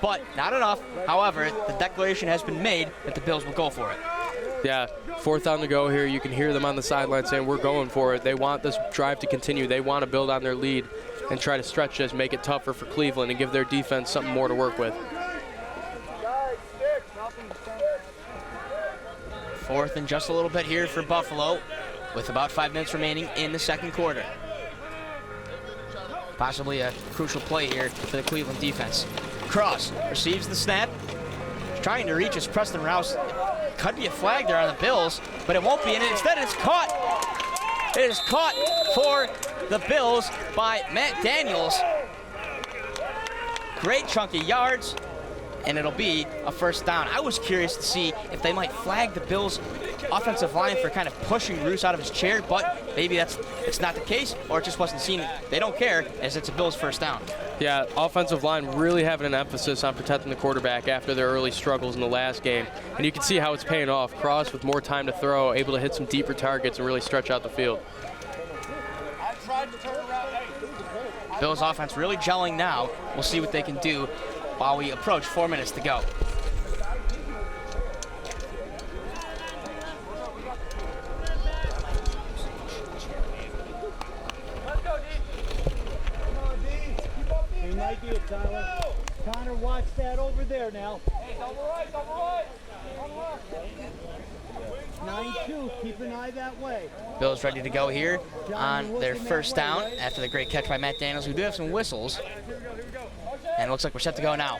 but not enough. However, the declaration has been made that the Bills will go for it. Yeah, 4th down to go here. You can hear them on the sideline saying we're going for it. They want this drive to continue. They want to build on their lead and try to stretch this, make it tougher for Cleveland, and give their defense something more to work with. 4th and just a little bit here for Buffalo, with about 5 minutes remaining in the second quarter. Possibly a crucial play here for the Cleveland defense. Cross receives the snap. Trying to reach his Preston Rouse. Could be a flag there on the Bills, but it won't be, and instead it's caught. It is caught for the Bills by Matt Daniels. Great chunk of yards, and it'll be a first down. I was curious to see if they might flag the Bills' offensive line for kind of pushing Roos out of his chair, but maybe it's not the case, or it just wasn't seen. They don't care, as it's a Bills' first down. Yeah, offensive line really having an emphasis on protecting the quarterback after their early struggles in the last game. And you can see how it's paying off. Cross with more time to throw, able to hit some deeper targets and really stretch out the field. Bills' offense really gelling now. We'll see what they can do while we approach 4 minutes to go. He might be it, Tyler. Connor, watch that over there now. Hey, double right, double right. 9-2, keep an eye that way. Bills ready to go here on their first down after the great catch by Matt Daniels. We do have some whistles. And it looks like we're set to go now.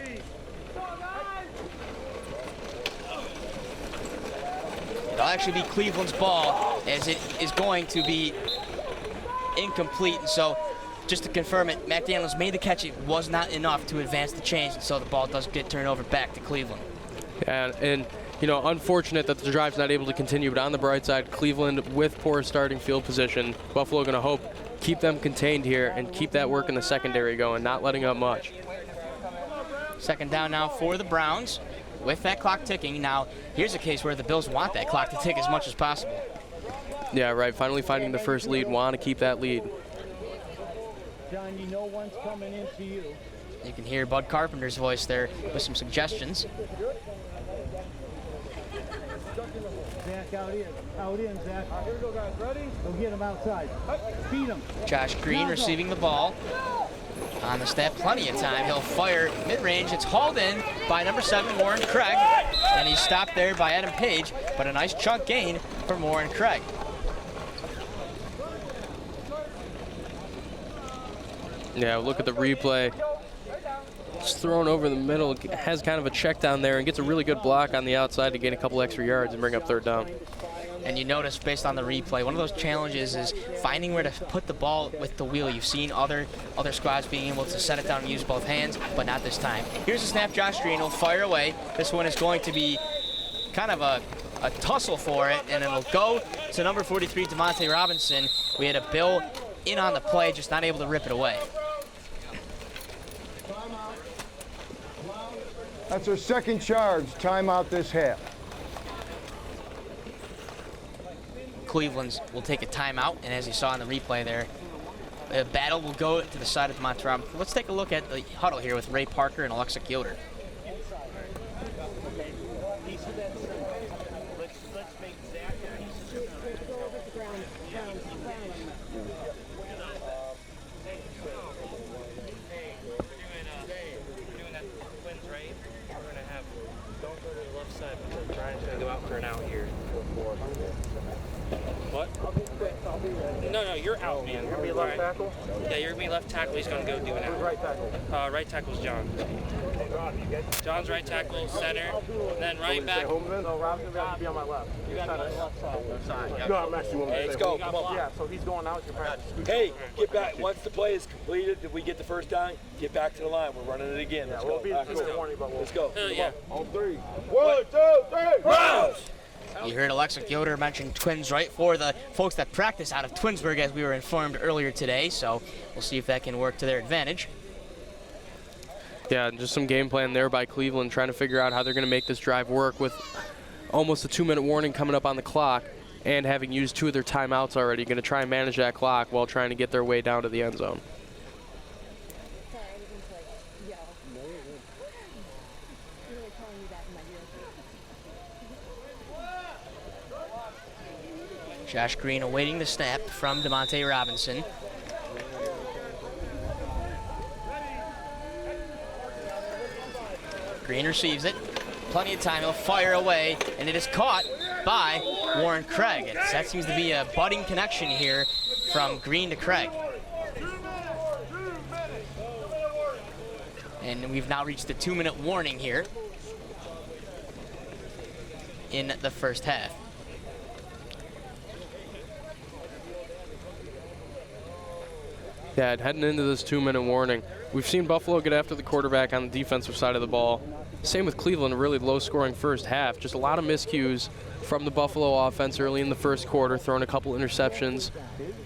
It'll actually be Cleveland's ball, as it is going to be incomplete. And so, just to confirm it, Matt Daniels made the catch. It was not enough to advance the chains, and so the ball does get turned over back to Cleveland. And you know, unfortunate that the drive's not able to continue, but on the bright side, Cleveland with poor starting field position. Buffalo going to hope keep them contained here and keep that work in the secondary going, not letting up much. Second down now for the Browns with that clock ticking. Now, here's a case where the Bills want that clock to tick as much as possible. Yeah, right. Finally finding the first lead. Want to keep that lead. John, you know one's coming into you. You can hear Bud Carpenter's voice there with some suggestions. Zach out in, Zach. Here we go, guys. Ready? Go get him outside. Beat him. Josh Green receiving the ball. On the snap, plenty of time. He'll fire mid-range. It's hauled in by number 7, Warren Craig. And he's stopped there by Adam Page, but a nice chunk gain from Warren Craig. Yeah, look at the replay. It's thrown over the middle, has kind of a check down there, and gets a really good block on the outside to gain a couple extra yards and bring up third down. And you notice, based on the replay, one of those challenges is finding where to put the ball with the wheel. You've seen other squads being able to set it down and use both hands, but not this time. Here's a snap. Josh Green will fire away. This one is going to be kind of a tussle for it, and it'll go to number 43, DeMonte Robinson. We had a Bill in on the play, just not able to rip it away. That's our second charge. Timeout this half. Cleveland's will take a timeout, and as you saw in the replay there, the battle will go to the side of DeMonte Robinson. Let's take a look at the huddle here with Ray Parker and Alexa Yoder. No, you're out, man. You're going to be left tackle? Yeah, you're going to be left tackle. He's going to go do an out. Who's right tackle? Right tackle's John. John's right tackle, center, and then right back. No, Rob's going to be on my left. You got the left side. No, I'm actually Hey, let's go. Come on. Yeah, so he's going out. Hey, get back. Once the play is completed, did we get the first down? Get back to the line. We're running it again. Let's go. Let's go. Yeah. On three. 1, 2, 3. Browns! You heard Alexa Yoder mention Twins right for the folks that practice out of Twinsburg, as we were informed earlier today, so we'll see if that can work to their advantage. Yeah, just some game plan there by Cleveland, trying to figure out how they're going to make this drive work with almost a 2-minute warning coming up on the clock. and having used 2 of their timeouts already, going to try and manage that clock while trying to get their way down to the end zone. Josh Green awaiting the snap from DeMonte Robinson. Green receives it. Plenty of time. He'll fire away, and it is caught by Warren Craig. That seems to be a budding connection here from Green to Craig. And we've now reached the 2-minute warning here in the first half. Yeah, heading into this 2-minute warning, we've seen Buffalo get after the quarterback on the defensive side of the ball. Same with Cleveland, a really low-scoring first half. Just a lot of miscues from the Buffalo offense early in the first quarter, throwing a couple interceptions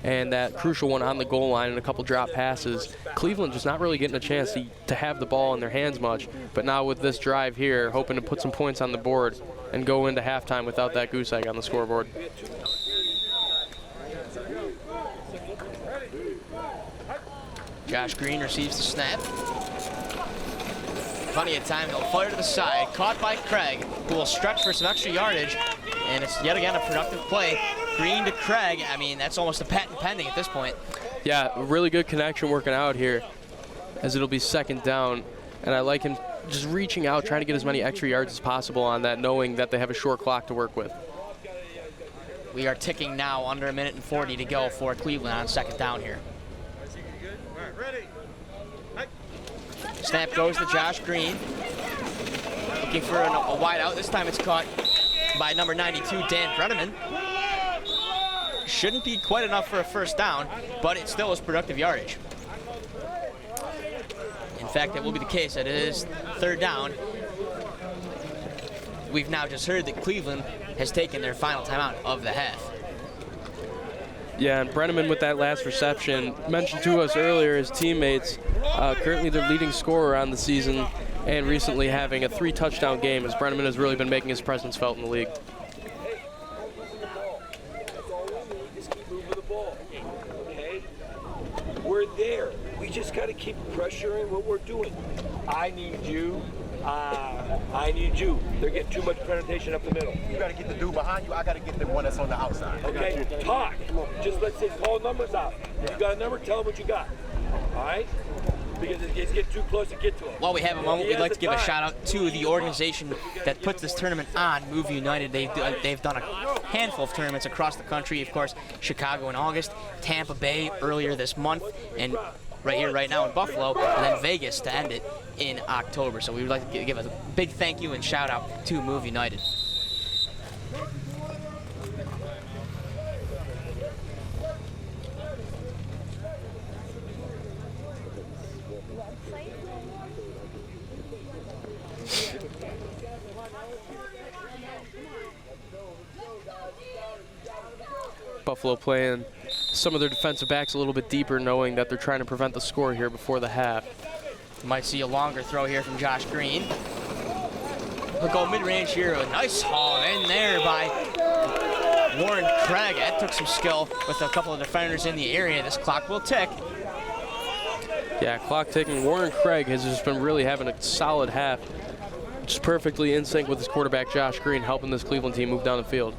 and that crucial one on the goal line and a couple drop passes. Cleveland just not really getting a chance to have the ball in their hands much, but now with this drive here, hoping to put some points on the board and go into halftime without that goose egg on the scoreboard. Josh Green receives the snap. Plenty of time, he'll fire to the side. Caught by Craig, who will stretch for some extra yardage. And it's yet again a productive play. Green to Craig, I mean, that's almost a patent pending at this point. Yeah, a really good connection working out here, as it'll be second down. And I like him just reaching out, trying to get as many extra yards as possible on that, knowing that they have a short clock to work with. We are ticking now, under 1:40 to go for Cleveland on second down here. Snap goes to Josh Green. Looking for a wide out. This time it's caught by number 92, Dan Brenneman. Shouldn't be quite enough for a first down, but it still is productive yardage. In fact, that will be the case. That it is third down. We've now just heard that Cleveland has taken their final timeout of the half. Yeah, and Brenneman with that last reception, mentioned to us earlier, his teammates, currently their leading scorer on the season and recently having a 3-touchdown game, as Brenneman has really been making his presence felt in the league. Just keep moving the ball, okay? We're there. We just got to keep pressuring what we're doing. I need you. I need you. They're getting too much penetration up the middle. You got to get the dude behind you. I got to get the one that's on the outside. Okay, talk. Just let's say call numbers out. You got a number, tell them what you got. All right? Because it's getting too close to get to him. While we have a moment, we'd like to give a shout out to the organization that puts this tournament on, Move United. They've done a handful of tournaments across the country. Of course, Chicago in August, Tampa Bay earlier this month, and right here, right now in Buffalo, and then Vegas to end it in October. So we would like to give a big thank you and shout out to Move United. Buffalo playing some of their defensive backs a little bit deeper, knowing that they're trying to prevent the score here before the half. You might see a longer throw here from Josh Green. He'll go mid-range here. A nice haul in there by Warren Craig. That took some skill with a couple of defenders in the area. This clock will tick. Yeah, clock ticking. Warren Craig has just been really having a solid half. Just perfectly in sync with his quarterback, Josh Green, helping this Cleveland team move down the field.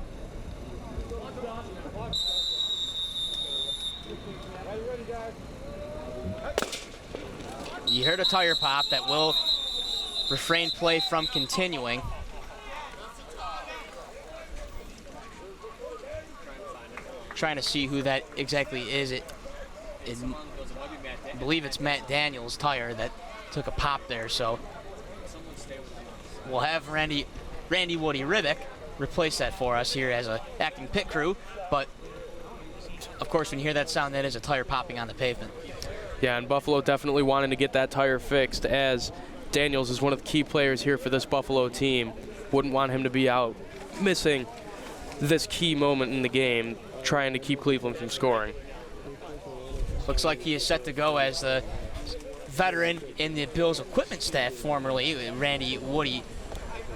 You heard a tire pop that will refrain play from continuing. Trying to see who that exactly is. I believe it's Matt Daniels' tire that took a pop there. So we'll have Randy Woody Ribick replace that for us here as a acting pit crew. But of course, when you hear that sound, that is a tire popping on the pavement. Yeah, and Buffalo definitely wanting to get that tire fixed, as Daniels is one of the key players here for this Buffalo team. Wouldn't want him to be out missing this key moment in the game, trying to keep Cleveland from scoring. Looks like he is set to go as the veteran in the Bills equipment staff formerly, Randy Woody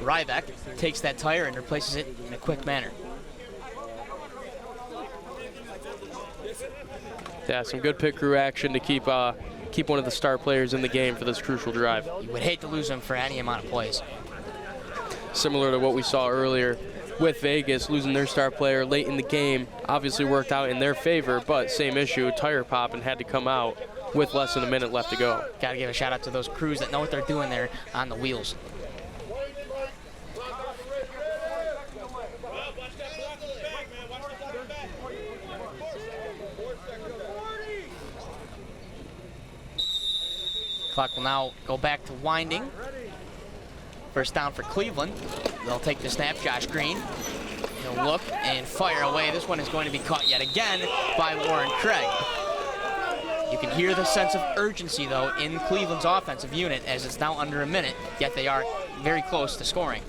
Ryback, takes that tire and replaces it in a quick manner. Yeah, some good pit crew action to keep one of the star players in the game for this crucial drive. You would hate to lose him for any amount of plays. Similar to what we saw earlier with Vegas, losing their star player late in the game obviously worked out in their favor, but same issue, tire pop, and had to come out with less than a minute left to go. Got to give a shout out to those crews that know what they're doing there on the wheels. Clock will now go back to winding. First down for Cleveland. They'll take the snap. Josh Green. He'll look and fire away. This one is going to be caught yet again by Warren Craig. You can hear the sense of urgency, though, in Cleveland's offensive unit as it's now under a minute, yet they are very close to scoring.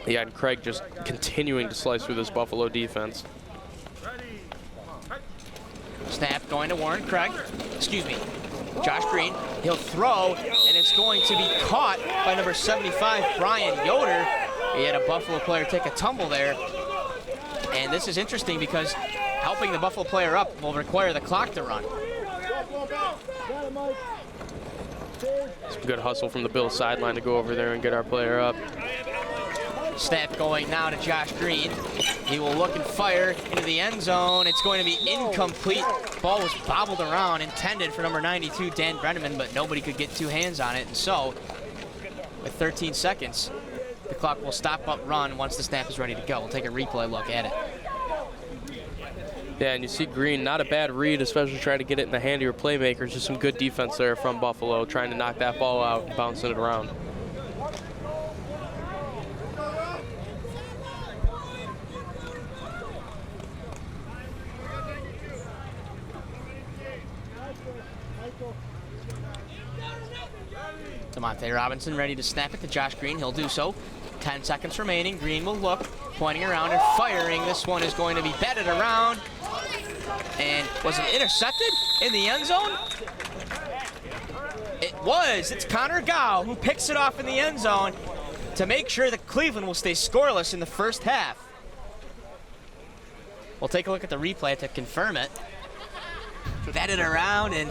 Yeah, and Craig just continuing to slice through this Buffalo defense. Snap going to Warren Craig. Excuse me. Josh Green, he'll throw, and it's going to be caught by number 75, Brian Yoder. He had a Buffalo player take a tumble there. And this is interesting because helping the Buffalo player up will require the clock to run. Some good hustle from the Bills sideline to go over there and get our player up. Snap going now to Josh Green. He will look and fire into the end zone. It's going to be incomplete. Ball was bobbled around, intended for number 92, Dan Brenneman, but nobody could get two hands on it. And so, with 13 seconds, the clock will stop up run once the snap is ready to go. We'll take a replay look at it. Yeah, and you see Green, not a bad read, especially trying to get it in the hand of your playmakers. Just some good defense there from Buffalo, trying to knock that ball out and bouncing it around. DeMonte Robinson ready to snap it to Josh Green. He'll do so. 10 seconds remaining. Green will look, pointing around and firing. This one is going to be batted around. And was it intercepted in the end zone? It was. It's Connor Gow who picks it off in the end zone to make sure that Cleveland will stay scoreless in the first half. We'll take a look at the replay to confirm it. Batted around and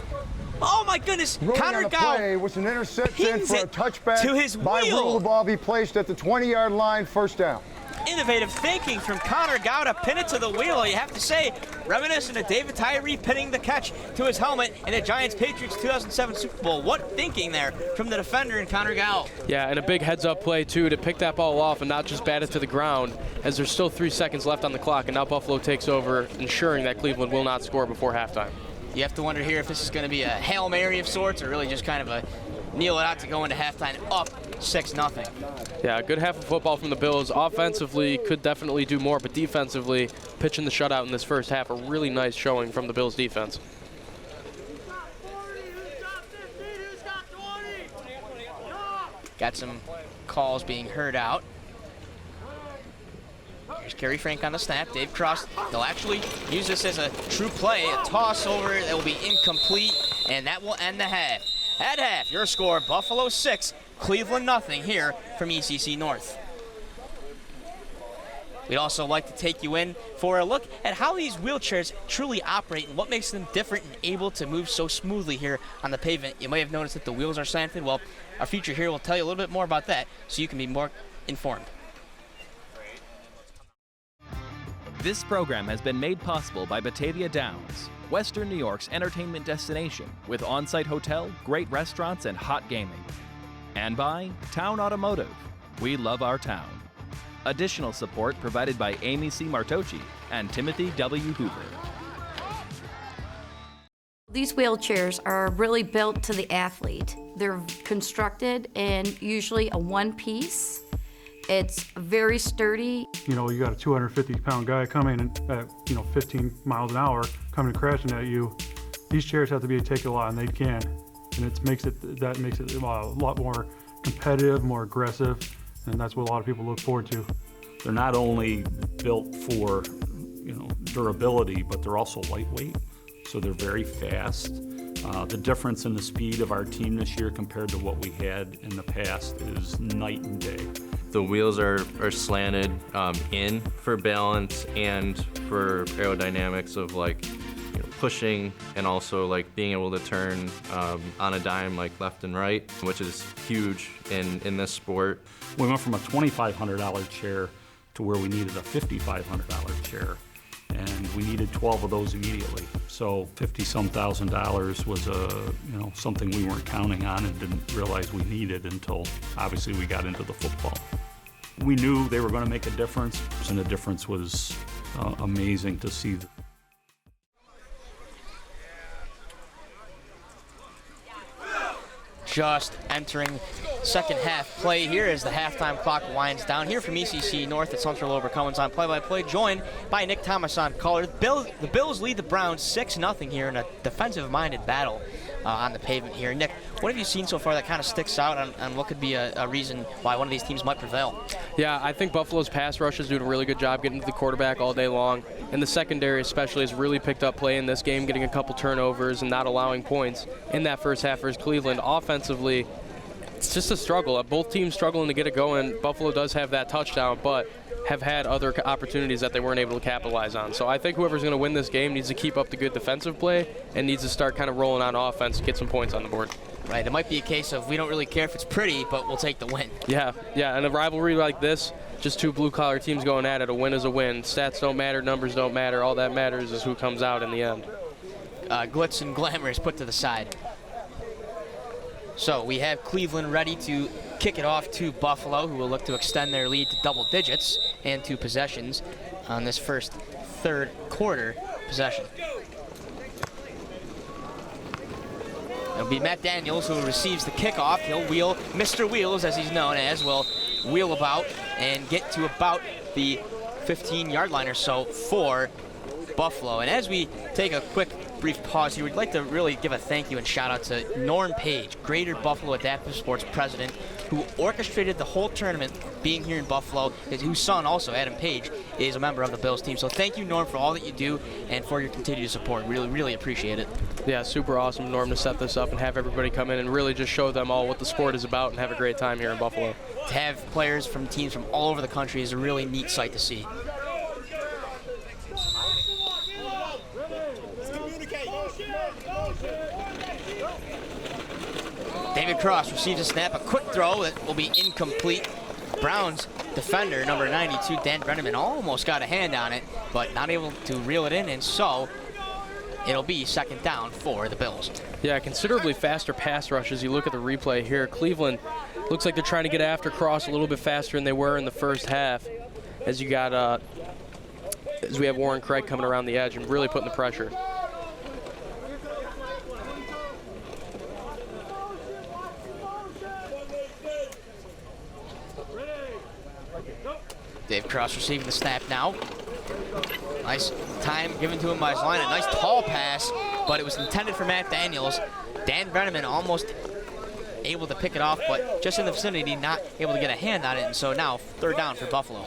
oh my goodness, Connor Gow play was an interception for a touchback to his by wheel. rule. The ball be placed at the 20-yard line, first down. Innovative thinking from Connor Gow to pin it to the wheel. You have to say, reminiscent of David Tyree pinning the catch to his helmet in the Giants-Patriots 2007 Super Bowl. What thinking there from the defender in Connor Gow. Yeah, and a big heads-up play, too, to pick that ball off and not just bat it to the ground, as there's still 3 seconds left on the clock, and now Buffalo takes over, ensuring that Cleveland will not score before halftime. You have to wonder here if this is going to be a Hail Mary of sorts or really just kind of a kneel it out to go into halftime up 6-0. Yeah, a good half of football from the Bills. Offensively, could definitely do more, but defensively, pitching the shutout in this first half, a really nice showing from the Bills defense. Got some calls being heard out. Here's Kerry Frank on the snap. Dave Cross, they'll actually use this as a true play. A toss over that will be incomplete, and that will end the half. At half, your score, Buffalo 6, Cleveland nothing here from ECC North. We'd also like to take you in for a look at how these wheelchairs truly operate and what makes them different and able to move so smoothly here on the pavement. You may have noticed that the wheels are slanted. Well, our feature here will tell you a little bit more about that so you can be more informed. This program has been made possible by Batavia Downs, Western New York's entertainment destination with on-site hotel, great restaurants, and hot gaming. And by Towne Automotive. We love our town. Additional support provided by Amy C. Martoche and Timothy W. Hoover. These wheelchairs are really built to the athlete. They're constructed in usually a one piece. It's very sturdy. You know, you got a 250-pound guy coming at 15 miles an hour coming crashing at you. These chairs have to be taken a lot, and they can. And that makes it a lot more competitive, more aggressive, and that's what a lot of people look forward to. They're not only built for durability, but they're also lightweight, so they're very fast. The difference in the speed of our team this year compared to what we had in the past is night and day. The wheels are slanted in for balance and for aerodynamics of pushing and also like being able to turn on a dime like left and right, which is huge in this sport. We went from a $2,500 chair to where we needed a $5,500 chair, and we needed 12 of those immediately. So $50-some thousand was something we weren't counting on and didn't realize we needed until obviously we got into the football. We knew they were going to make a difference, and the difference was amazing to see. Just entering second half play here as the halftime clock winds down. Here from ECC North, it's Hunter Lober Cummins on play-by-play, joined by Nick Thomas on color. The Bills lead the Browns 6-0 here in a defensive-minded battle on the pavement here. Nick, what have you seen so far that kind of sticks out on what could be a reason why one of these teams might prevail? Yeah, I think Buffalo's pass rush is doing a really good job getting to the quarterback all day long. And the secondary especially has really picked up play in this game, getting a couple turnovers and not allowing points in that first half versus Cleveland. Offensively, it's just a struggle. Both teams struggling to get it going. Buffalo does have that touchdown, but have had other opportunities that they weren't able to capitalize on. So I think whoever's going to win this game needs to keep up the good defensive play and needs to start kind of rolling on offense to get some points on the board. Right, it might be a case of we don't really care if it's pretty, but we'll take the win. Yeah, and a rivalry like this, just two blue-collar teams going at it, a win is a win. Stats don't matter, numbers don't matter. All that matters is who comes out in the end. Glitz and glamour is put to the side. So we have Cleveland ready to kick it off to Buffalo, who will look to extend their lead to double digits and 2 possessions on this first third quarter possession. It'll be Matt Daniels who receives the kickoff. He'll wheel, Mr. Wheels as he's known as, will wheel about and get to about the 15-yard line or so for Buffalo. And as we take a quick brief pause here, we'd like to really give a thank you and shout out to Norm Page, Greater Buffalo Adaptive Sports president, who orchestrated the whole tournament being here in Buffalo, whose son also, Adam Page, is a member of the Bills team. So thank you, Norm, for all that you do and for your continued support. Really, really appreciate it. Yeah, super awesome, Norm, to set this up and have everybody come in and really just show them all what the sport is about and have a great time here in Buffalo. To have players from teams from all over the country is a really neat sight to see. David Cross receives a snap, a quick throw that will be incomplete. Browns defender, number 92, Dan Brenneman, almost got a hand on it, but not able to reel it in, and so it'll be second down for the Bills. Yeah, considerably faster pass rush as you look at the replay here. Cleveland looks like they're trying to get after Cross a little bit faster than they were in the first half, as you got as we have Warren Craig coming around the edge and really putting the pressure. Dave Cross receiving the snap now. Nice time given to him by his line. A nice tall pass, but it was intended for Matt Daniels. Dan Brenneman almost able to pick it off, but just in the vicinity, not able to get a hand on it. And so now third down for Buffalo.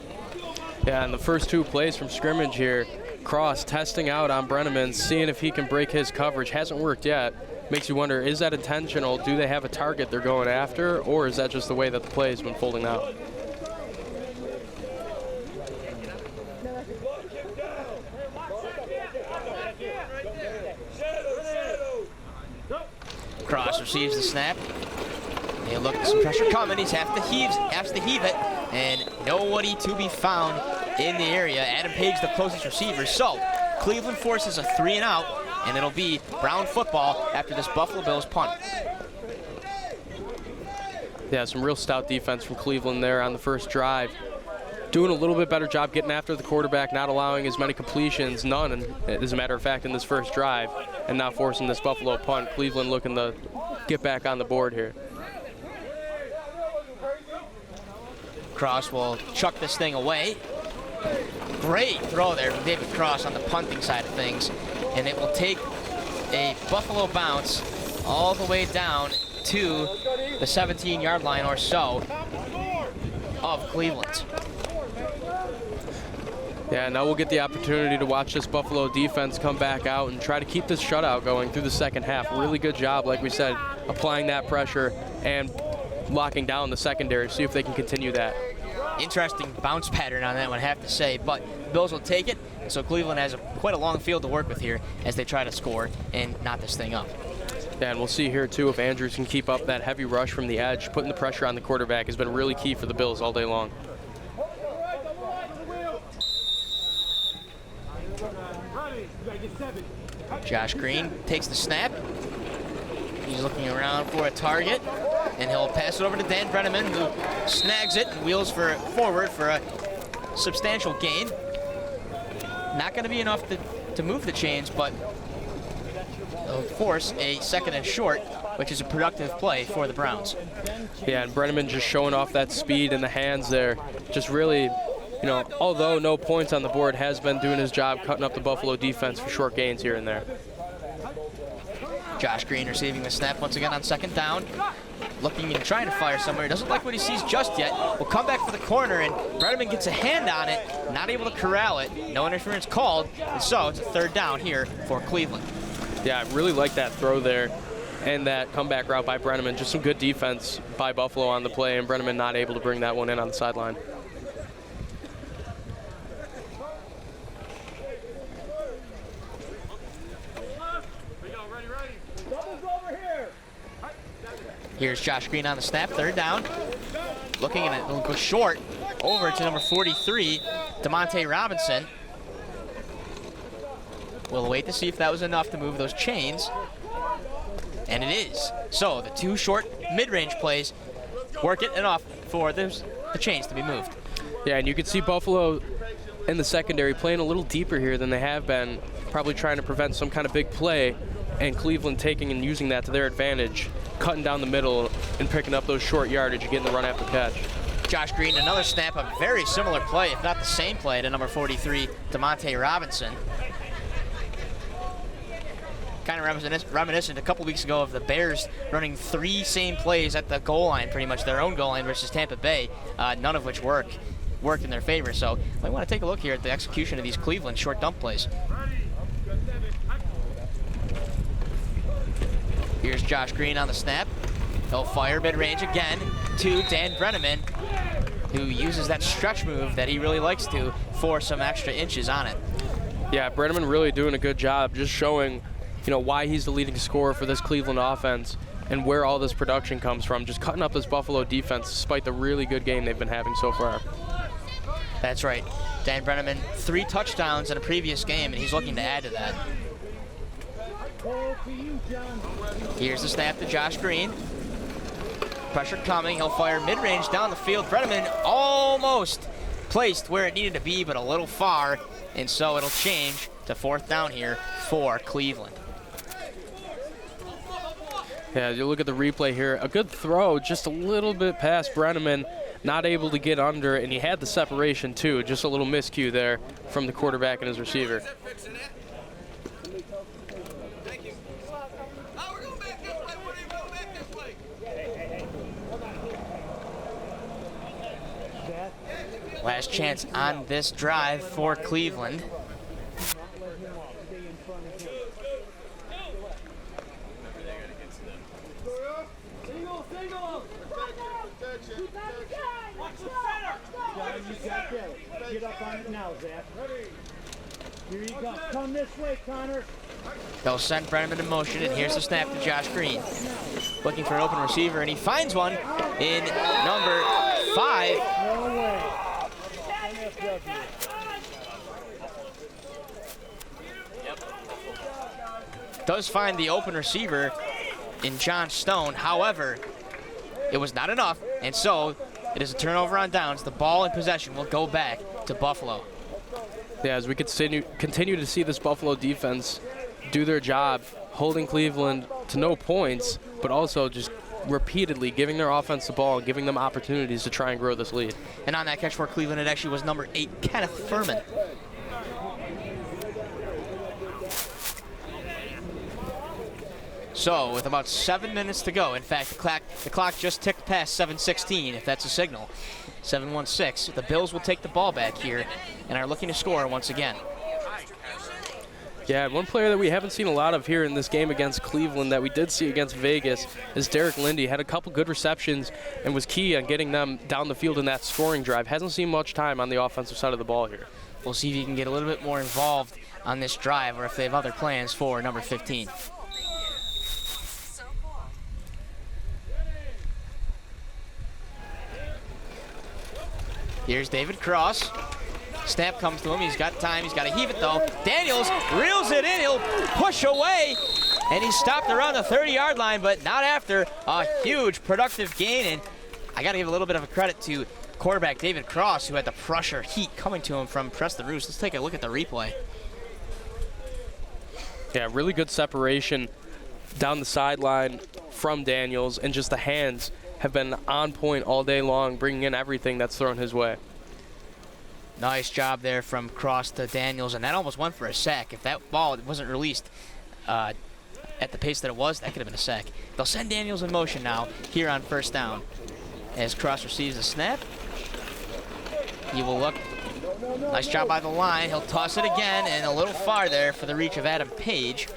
Yeah, and the first 2 plays from scrimmage here, Cross testing out on Brenneman, seeing if he can break his coverage. Hasn't worked yet. Makes you wonder, is that intentional? Do they have a target they're going after, or is that just the way that the play has been folding out? Cross receives the snap. He'll look at some pressure coming. He's has to heave it, and nobody to be found in the area. Adam Page, the closest receiver. So Cleveland forces a 3-and-out, and it'll be Brown football after this Buffalo Bills punt. Yeah, some real stout defense from Cleveland there on the first drive. Doing a little bit better job getting after the quarterback, not allowing as many completions, none, as a matter of fact, in this first drive, and now forcing this Buffalo punt. Cleveland looking to get back on the board here. Cross will chuck this thing away. Great throw there from David Cross on the punting side of things, and it will take a Buffalo bounce all the way down to the 17-yard line or so of Cleveland. Yeah, now we'll get the opportunity to watch this Buffalo defense come back out and try to keep this shutout going through the second half. Really good job, like we said, applying that pressure and locking down the secondary. See if they can continue that. Interesting bounce pattern on that one, I have to say, but the Bills will take it. So Cleveland has quite a long field to work with here as they try to score and knot this thing up. Yeah, and we'll see here, too, if Andrews can keep up that heavy rush from the edge. Putting the pressure on the quarterback has been really key for the Bills all day long. Josh Green takes the snap. He's looking around for a target, and he'll pass it over to Dan Brenneman, who snags it and wheels forward for a substantial gain. Not going to be enough to move the chains, but of course a second and short, which is a productive play for the Browns. Yeah, and Brenneman just showing off that speed in the hands there. Just really, you know, although no points on the board, has been doing his job cutting up the Buffalo defense for short gains here and there. Josh Green receiving the snap once again on second down. Looking and trying to fire somewhere. Doesn't like what he sees just yet. Will come back for the corner, and Brenneman gets a hand on it. Not able to corral it. No interference called. And so it's a third down here for Cleveland. Yeah, I really like that throw there and that comeback route by Brenneman. Just some good defense by Buffalo on the play, and Brenneman not able to bring that one in on the sideline. Here's Josh Green on the snap, third down. Looking at it, it'll go short over to number 43, DeMonte Robinson. We'll wait to see if that was enough to move those chains. And it is. So the two short mid-range plays work it enough for the chains to be moved. Yeah, and you can see Buffalo in the secondary playing a little deeper here than they have been, probably trying to prevent some kind of big play, and Cleveland taking and using that to their advantage, cutting down the middle and picking up those short yardage and getting the run after catch. Josh Green, another snap, a very similar play, if not the same play, to number 43, DeMonte Robinson. Kind of reminiscent a couple weeks ago of the Bears running three same plays at the goal line, pretty much their own goal line versus Tampa Bay, none of which worked in their favor. So I want to take a look here at the execution of these Cleveland short dump plays. Here's Josh Green on the snap. He'll fire mid-range again to Dan Brenneman, who uses that stretch move that he really likes to for some extra inches on it. Yeah, Brenneman really doing a good job, just showing, you know, why he's the leading scorer for this Cleveland offense and where all this production comes from, just cutting up this Buffalo defense despite the really good game they've been having so far. That's right. Dan Brenneman, 3 touchdowns in a previous game, and he's looking to add to that. Here's the snap to Josh Green. Pressure coming. He'll fire mid-range down the field. Brenneman almost placed where it needed to be, but a little far, and so it'll change to fourth down here for Cleveland. Yeah, you look at the replay here. A good throw, just a little bit past Brenneman, not able to get under, and he had the separation too. Just a little miscue there from the quarterback and his receiver. Last chance on this drive for Cleveland. Get up on it now, Zach. Here you go. Come this way, Connor. They'll send Brenneman in motion, and here's the snap to Josh Green. Looking for an open receiver, and he finds one in number 5. No way. Does find the open receiver in John Stone. However, it was not enough, and so it is a turnover on downs. The ball in possession will go back to Buffalo. Yeah, as we continue to see this Buffalo defense do their job, holding Cleveland to no points, but also just repeatedly giving their offense the ball, giving them opportunities to try and grow this lead. And on that catch for Cleveland, it actually was number 8, Kenneth Furman. So, with about 7 minutes to go, in fact, the clock just ticked past 7:16, if that's a signal. 7:16. The Bills will take the ball back here and are looking to score once again. Yeah, and one player that we haven't seen a lot of here in this game against Cleveland that we did see against Vegas is Derek Lindy. Had a couple good receptions and was key on getting them down the field in that scoring drive. Hasn't seen much time on the offensive side of the ball here. We'll see if he can get a little bit more involved on this drive or if they have other plans for number 15. Here's David Cross. Snap comes to him. He's got time. He's got to heave it, though. Daniels reels it in. He'll push away. And he's stopped around the 30-yard line, but not after a huge productive gain. And I got to give a little bit of a credit to quarterback David Cross, who had the pressure heat coming to him from Preston Roos. Let's take a look at the replay. Yeah, really good separation down the sideline from Daniels, and just the hands have been on point all day long, bringing in everything that's thrown his way. Nice job there from Cross to Daniels, and that almost went for a sack. If that ball wasn't released at the pace that it was, that could have been a sack. They'll send Daniels in motion now here on first down. As Cross receives the snap, he will look. Nice job by the line. He'll toss it again, and a little far there for the reach of Adam Page.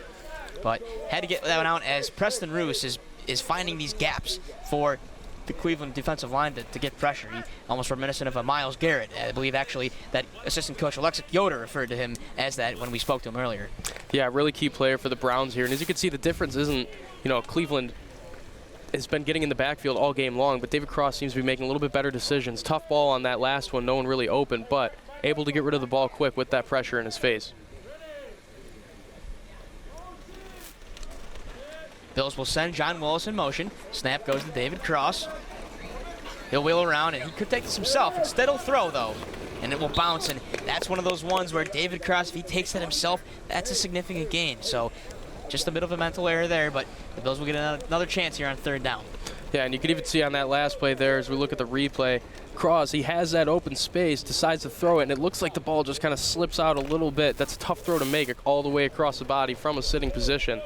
But had to get that one out as Preston Roos is finding these gaps for the Cleveland defensive line to get pressure. He almost reminiscent of a Myles Garrett. I believe actually that assistant coach Alexa Yoder referred to him as that when we spoke to him earlier. Yeah, really key player for the Browns here. And as you can see, the difference isn't, Cleveland has been getting in the backfield all game long, but David Cross seems to be making a little bit better decisions. Tough ball on that last one, no one really open, but able to get rid of the ball quick with that pressure in his face. Bills will send John Willis in motion. Snap goes to David Cross. He'll wheel around, and he could take this himself. Instead, he'll throw, though, and it will bounce. And that's one of those ones where David Cross, if he takes that himself, that's a significant gain. So just a bit of a mental error there, but the Bills will get another chance here on third down. Yeah, and you can even see on that last play there, as we look at the replay, Cross, he has that open space, decides to throw it, and it looks like the ball just kind of slips out a little bit. That's a tough throw to make all the way across the body from a sitting position.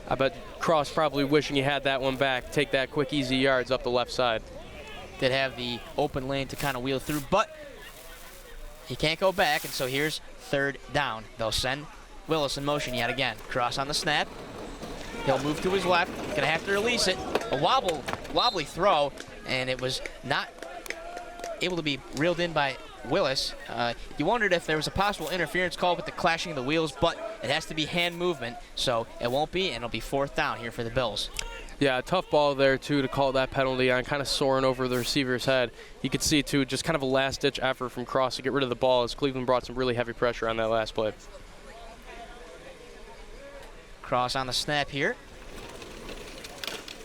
I bet Cross probably wishing he had that one back, take that quick, easy yards up the left side. Did have the open lane to kind of wheel through, but he can't go back, and so here's third down. They'll send Willis in motion yet again. Cross on the snap. He'll move to his left. Gonna have to release it. A wobbly throw, and it was not able to be reeled in by Willis. You wondered if there was a possible interference call with the clashing of the wheels, but it has to be hand movement, so it won't be, and it'll be fourth down here for the Bills. Yeah, a tough ball there, too, to call that penalty on, kind of soaring over the receiver's head. You could see, too, just kind of a last-ditch effort from Cross to get rid of the ball as Cleveland brought some really heavy pressure on that last play. Cross on the snap here.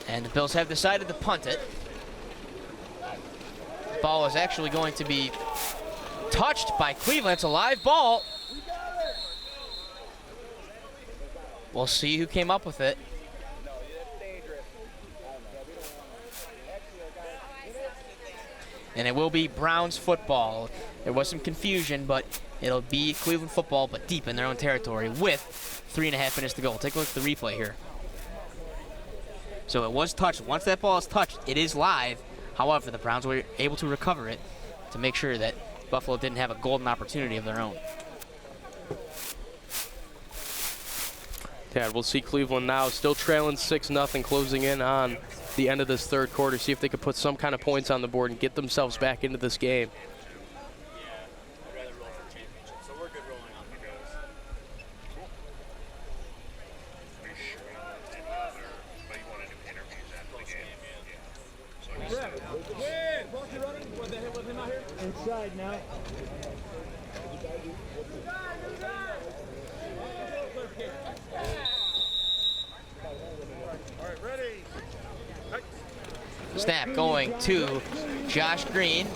And the Bills have decided to punt it. Ball is actually going to be touched by Cleveland. It's a live ball. We'll see who came up with it. And it will be Browns football. There was some confusion, but it'll be Cleveland football, but deep in their own territory with 3.5 minutes to go. We'll take a look at the replay here. So it was touched. Once that ball is touched, it is live. However, the Browns were able to recover it to make sure that Buffalo didn't have a golden opportunity of their own. Yeah, we'll see Cleveland now still trailing 6-0, closing in on the end of this third quarter. See if they could put some kind of points on the board and get themselves back into this game. Inside now. All right, ready. Snap going to Josh Green.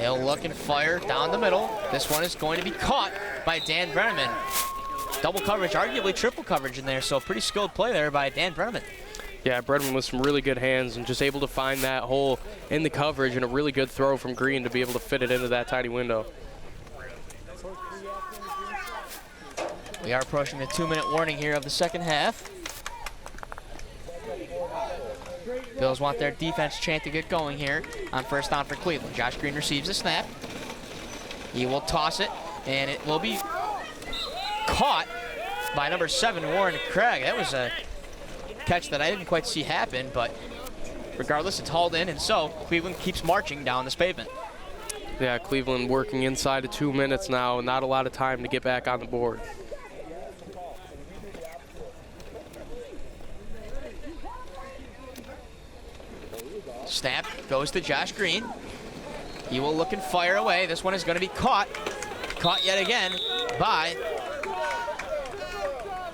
He'll look and fire down the middle. This one is going to be caught by Dan Brenneman. Double coverage, arguably triple coverage in there, so pretty skilled play there by Dan Brenneman. Yeah, Brenneman with some really good hands and just able to find that hole in the coverage, and a really good throw from Green to be able to fit it into that tiny window. We are approaching the 2-minute warning here of the second half. Bills want their defense chant to get going here on first down for Cleveland. Josh Green receives the snap. He will toss it, and it will be caught by number 7, Warren Craig. That was a catch that I didn't quite see happen, but regardless, it's hauled in, and so Cleveland keeps marching down this pavement. Yeah, Cleveland working inside of 2 minutes now. Not a lot of time to get back on the board. Snap goes to Josh Green. He will look and fire away. This one is going to be caught. Caught yet again by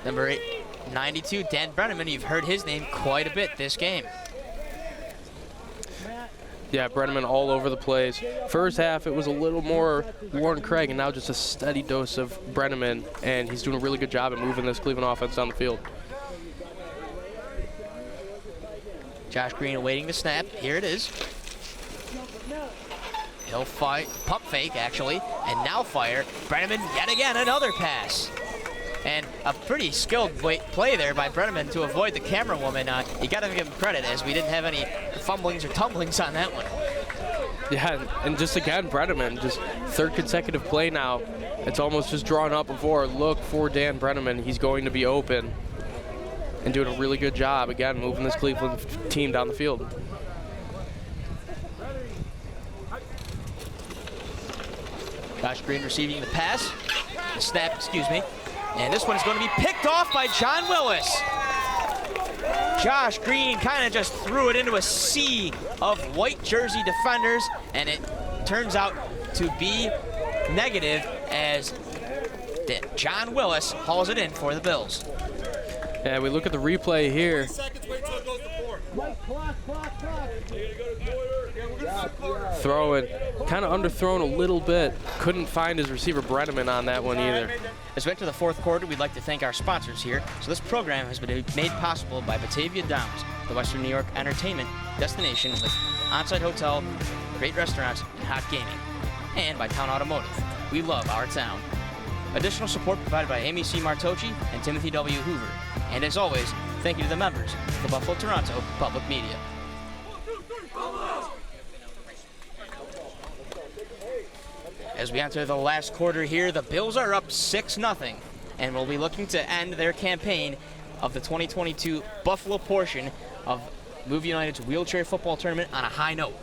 number 92, Dan Brenneman. You've heard his name quite a bit this game. Yeah, Brenneman all over the place. First half, it was a little more Warren Craig, and now just a steady dose of Brenneman, and he's doing a really good job at moving this Cleveland offense down the field. Josh Green awaiting the snap. Here it is. He'll fight, pump fake actually, and now fire. Brenneman yet again, another pass. And a pretty skilled play there by Brenneman to avoid the camera woman. You got to give him credit, as we didn't have any fumblings or tumblings on that one. Yeah, and just again, Brenneman, just third consecutive play now. It's almost just drawn up before. Look for Dan Brenneman. He's going to be open and doing a really good job, again, moving this Cleveland team down the field. Josh Green receiving the pass. The snap, excuse me. And this one is going to be picked off by John Willis. Josh Green kind of just threw it into a sea of white jersey defenders, and it turns out to be negative as John Willis hauls it in for the Bills. Yeah, we look at the replay here. Throwing, kind of underthrown a little bit. Couldn't find his receiver Brenneman on that one either. As we enter the fourth quarter, we'd like to thank our sponsors here. So this program has been made possible by Batavia Downs, the Western New York entertainment destination with on-site hotel, great restaurants, and hot gaming. And by Towne Automotive. We love our town. Additional support provided by MEC Martoche and Timothy W. Hoover. And as always, thank you to the members of the Buffalo Toronto Public Media. As we enter the last quarter here, the Bills are up 6-0 and will be looking to end their campaign of the 2022 Buffalo portion of Move United's wheelchair football tournament on a high note.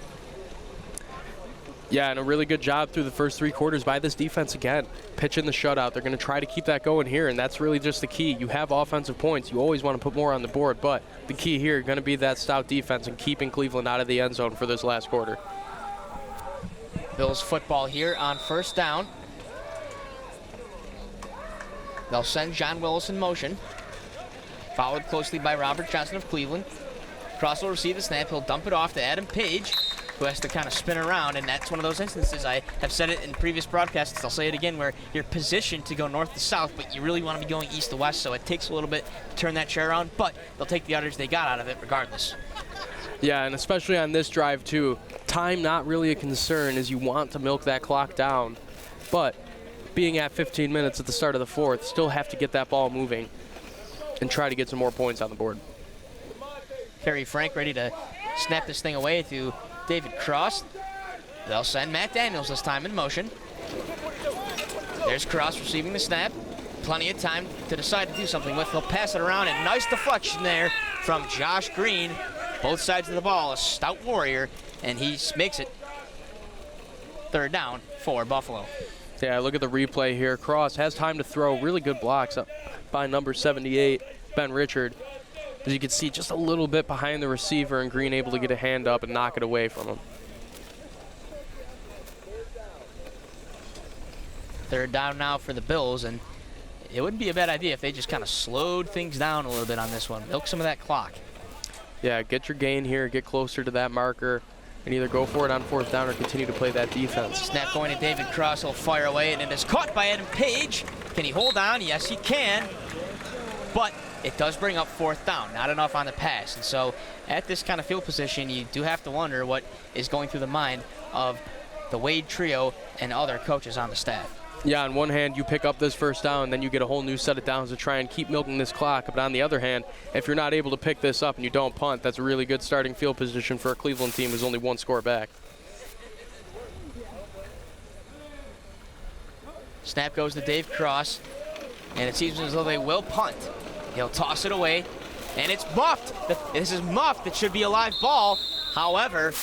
Yeah, and a really good job through the first 3 quarters by this defense again. Pitching the shutout. They're going to try to keep that going here, and that's really just the key. You have offensive points. You always want to put more on the board, but the key here is going to be that stout defense and keeping Cleveland out of the end zone for this last quarter. Bills football here on first down. They'll send John Willis in motion, followed closely by Robert Johnson of Cleveland. Cross will receive the snap. He'll dump it off to Adam Page, who has to kind of spin around, and that's one of those instances. I have said it in previous broadcasts, I'll say it again, where you're positioned to go north to south, but you really want to be going east to west, so it takes a little bit to turn that chair around, but they'll take the yardage they got out of it regardless. Yeah, and especially on this drive too, time not really a concern as you want to milk that clock down, but being at 15 minutes at the start of the fourth, still have to get that ball moving and try to get some more points on the board. Kerry Frank ready to snap this thing away to David Cross. They'll send Matt Daniels this time in motion. There's Cross receiving the snap. Plenty of time to decide to do something with. He'll pass it around, and nice deflection there from Josh Green. Both sides of the ball, a stout warrior, and he makes it third down for Buffalo. Yeah, look at the replay here. Cross has time to throw. Really good blocks up by number 78, Ben Richard. As you can see, just a little bit behind the receiver, and Green able to get a hand up and knock it away from him. Third down now for the Bills, and it wouldn't be a bad idea if they just kind of slowed things down a little bit on this one. Milk some of that clock. Yeah, get your gain here, get closer to that marker, and either go for it on fourth down or continue to play that defense. Snap going to David Cross. He'll fire away, and it is caught by Adam Page. Can he hold on? Yes, he can. But it does bring up fourth down. Not enough on the pass. And so at this kind of field position, you do have to wonder what is going through the mind of the Wade trio and other coaches on the staff. Yeah, on one hand, you pick up this first down, then you get a whole new set of downs to try and keep milking this clock. But on the other hand, if you're not able to pick this up and you don't punt, that's a really good starting field position for a Cleveland team who's only 1 score back. Snap goes to Dave Cross. and it seems as though they will punt. He'll toss it away, and it's muffed. This is muffed. It should be a live ball. However,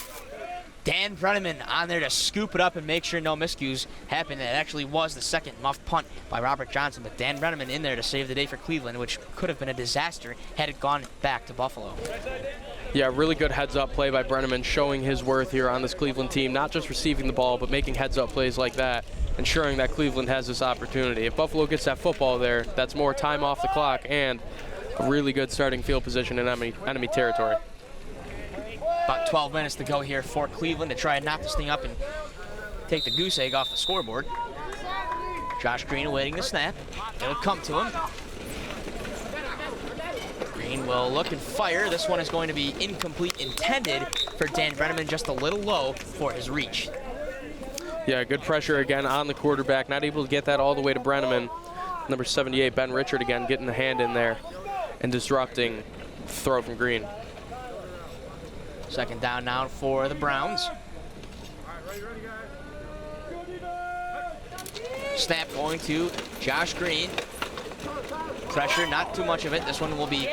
Dan Brenneman on there to scoop it up and make sure no miscues happen. It actually was the second muffed punt by Robert Johnson, but Dan Brenneman in there to save the day for Cleveland, which could have been a disaster had it gone back to Buffalo. Yeah, really good heads-up play by Brenneman, showing his worth here on this Cleveland team, not just receiving the ball, but making heads-up plays like that, ensuring that Cleveland has this opportunity. If Buffalo gets that football there, that's more time off the clock and a really good starting field position in enemy territory. About 12 minutes to go here for Cleveland to try and knock this thing up and take the goose egg off the scoreboard. Josh Green awaiting the snap. It'll come to him. Green will look and fire. This one is going to be incomplete, intended for Dan Brenneman, just a little low for his reach. Yeah, good pressure again on the quarterback. Not able to get that all the way to Brenneman. Number 78, Ben Richard, again getting the hand in there and disrupting the throw from Green. Second down now for the Browns. Snap going to Josh Green. Pressure, not too much of it. This one will be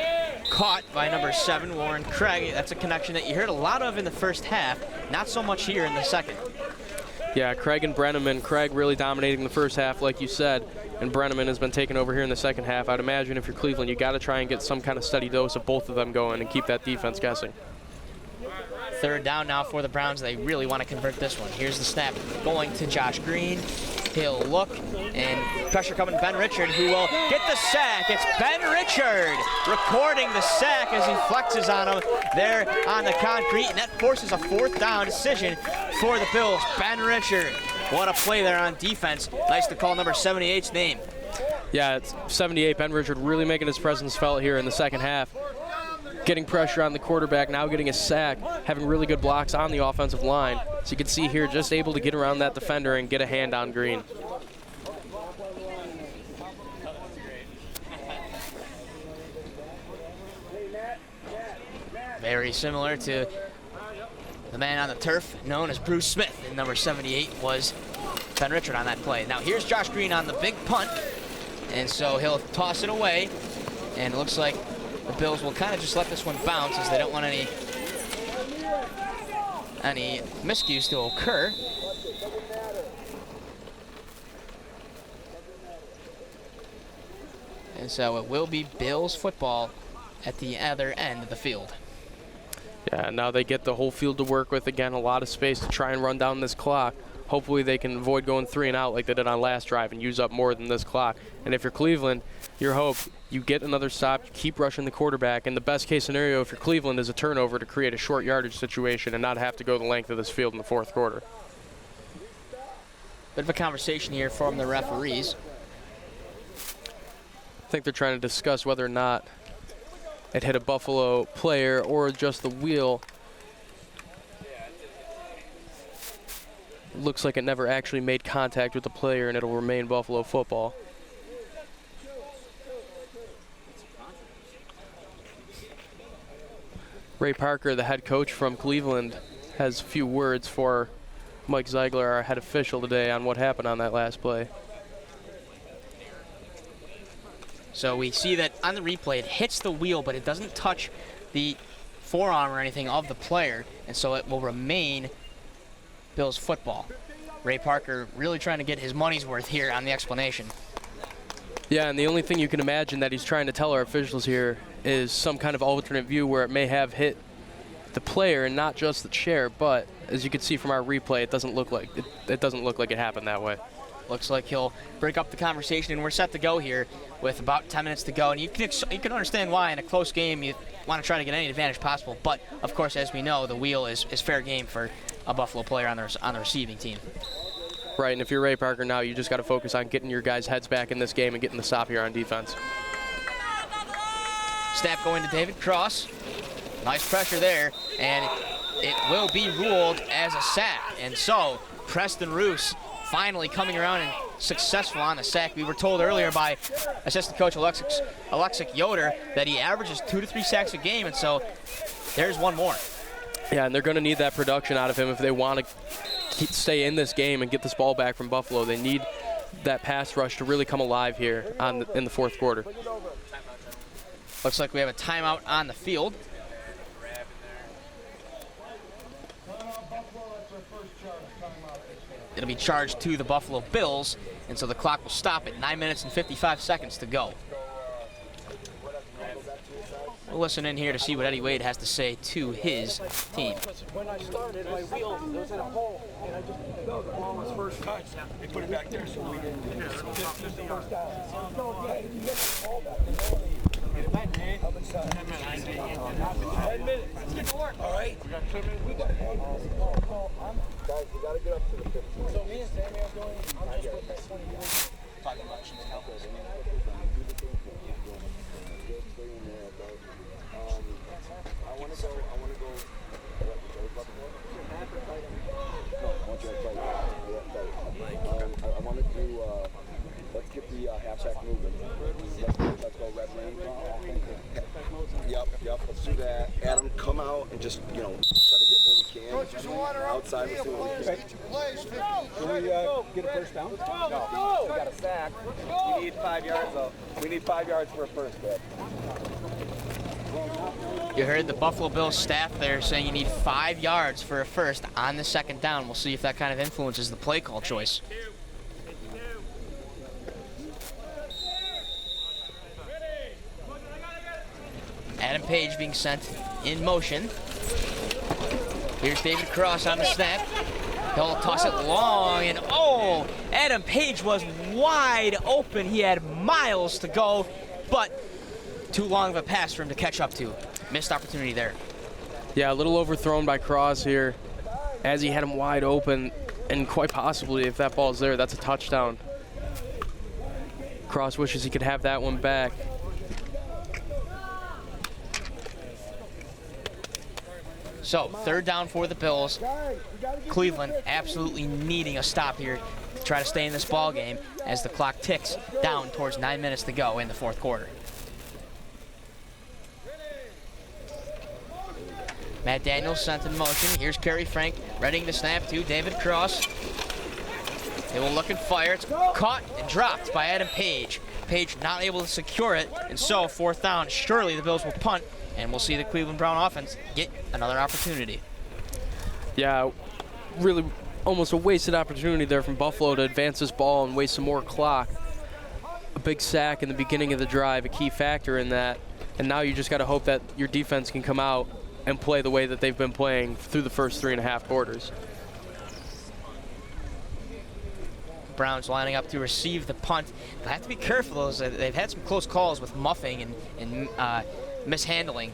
caught by number 7, Warren Craig. That's a connection that you heard a lot of in the first half, not so much here in the second. Yeah, Craig and Brenneman. Craig really dominating the first half, like you said, and Brenneman has been taken over here in the second half. I'd imagine if you're Cleveland, you got to try and get some kind of steady dose of both of them going and keep that defense guessing. Third down now for the Browns. They really want to convert this one. Here's the snap going to Josh Green. He'll look, and pressure coming to Ben Richard, who will get the sack. It's Ben Richard recording the sack as he flexes on him there on the concrete, and that forces a fourth down decision for the Bills. Ben Richard, what a play there on defense. Nice to call number 78's name. Yeah, it's 78. Ben Richard really making his presence felt here in the second half. Getting pressure on the quarterback, now getting a sack, having really good blocks on the offensive line. So you can see here, just able to get around that defender and get a hand on Green. Very similar to the man on the turf known as Bruce Smith, and number 78 was Ben Richard on that play. Now here's Josh Green on the big punt, and so he'll toss it away, and it looks like the Bills will kind of just let this one bounce as they don't want any miscues to occur. And so it will be Bills football at the other end of the field. Yeah, now they get the whole field to work with. Again, a lot of space to try and run down this clock. Hopefully they can avoid going 3 and out like they did on last drive and use up more than this clock. And if you're Cleveland, your hope, you get another stop, you keep rushing the quarterback, and the best case scenario if you're Cleveland is a turnover to create a short yardage situation and not have to go the length of this field in the fourth quarter. Bit of a conversation here from the referees. I think they're trying to discuss whether or not it hit a Buffalo player or just the wheel. Looks like it never actually made contact with the player, and it'll remain Buffalo football. Ray Parker, the head coach from Cleveland, has a few words for Mike Ziegler, our head official today, on what happened on that last play. So we see that on the replay, it hits the wheel, but it doesn't touch the forearm or anything of the player, and so it will remain Bills football. Ray Parker really trying to get his money's worth here on the explanation. Yeah, and the only thing you can imagine that he's trying to tell our officials here is some kind of alternate view where it may have hit the player and not just the chair, but as you can see from our replay, it doesn't look like it happened that way. Looks like he'll break up the conversation, and we're set to go here with about 10 minutes to go. And you can understand why in a close game you want to try to get any advantage possible. But, of course, as we know, the wheel is fair game for a Buffalo player on the receiving team. Right, and if you're Ray Parker now, you just got to focus on getting your guys' heads back in this game and getting the stop here on defense. Snap going to David Cross. Nice pressure there, and it will be ruled as a sack. And so Preston Roos finally coming around and successful on the sack. We were told earlier by assistant coach Alexic Yoder that he averages 2 to 3 sacks a game, and so there's one more. Yeah, and they're going to need that production out of him if they want to stay in this game and get this ball back from Buffalo. They need that pass rush to really come alive here in the fourth quarter. Looks like we have a timeout on the field. It'll be charged to the Buffalo Bills, and so the clock will stop at 9 minutes and 55 seconds to go. We'll listen in here to see what Eddie Wade has to say to his team. When I started, my wheel was in a hole, and I just, the ball was first touch. They put it back there, so we didn't. Get the first down. Get it back, man. 10 minutes. Let's get to work. All right. We got 2 minutes. We got. Guys, we got to get up to the 15. So me and Sammy are going. I'm just with that 20 guys. Talking about she's helping us. I want to go. I want to do. Let's get the halfback moving. Let's go red lane. Yep. Let's do that. Adam, come out and just try to get what we can. Outside, let's do what we can. Can we get a first down? No. We got a sack. We need 5 yards though. We need 5 yards for a first, Dad. You heard the Buffalo Bills staff there saying you need 5 yards for a first on the second down. We'll see if that kind of influences the play call choice. Adam Page being sent in motion. Here's David Cross on the snap. He'll toss it long, and Adam Page was wide open. He had miles to go, but too long of a pass for him to catch up to. Missed opportunity there. Yeah, a little overthrown by Cross here as he had him wide open, and quite possibly, if that ball's there, that's a touchdown. Cross wishes he could have that one back. So, third down for the Bills. Cleveland absolutely needing a stop here to try to stay in this ball game as the clock ticks down towards 9 minutes to go in the fourth quarter. Matt Daniels sent in motion. Here's Kerry Frank readying the snap to David Cross. They will look and fire. It's caught and dropped by Adam Page. Page not able to secure it, and so fourth down. Surely the Bills will punt, and we'll see the Cleveland Brown offense get another opportunity. Yeah, really almost a wasted opportunity there from Buffalo to advance this ball and waste some more clock. A big sack in the beginning of the drive, a key factor in that, and now you just got to hope that your defense can come out and play the way that they've been playing through the first 3.5 quarters. Browns lining up to receive the punt. They'll have to be careful, though, as they've had some close calls with muffing and mishandling.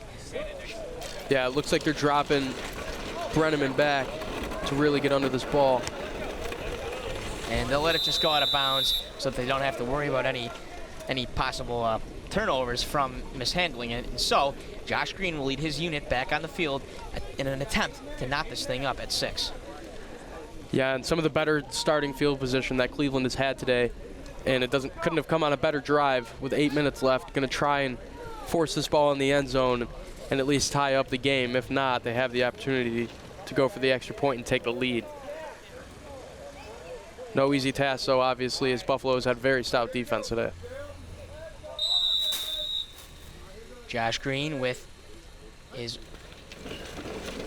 Yeah, it looks like they're dropping Brenneman back to really get under this ball. And they'll let it just go out of bounds so that they don't have to worry about any possible turnovers from mishandling it. And so Josh Green will lead his unit back on the field in an attempt to knot this thing up at 6. Yeah, and some of the better starting field position that Cleveland has had today, and it couldn't have come on a better drive with 8 minutes left. Going to try and force this ball in the end zone and at least tie up the game. If not, they have the opportunity to go for the extra point and take the lead. No easy task, though, obviously, as Buffalo's had very stout defense today. Josh Green with his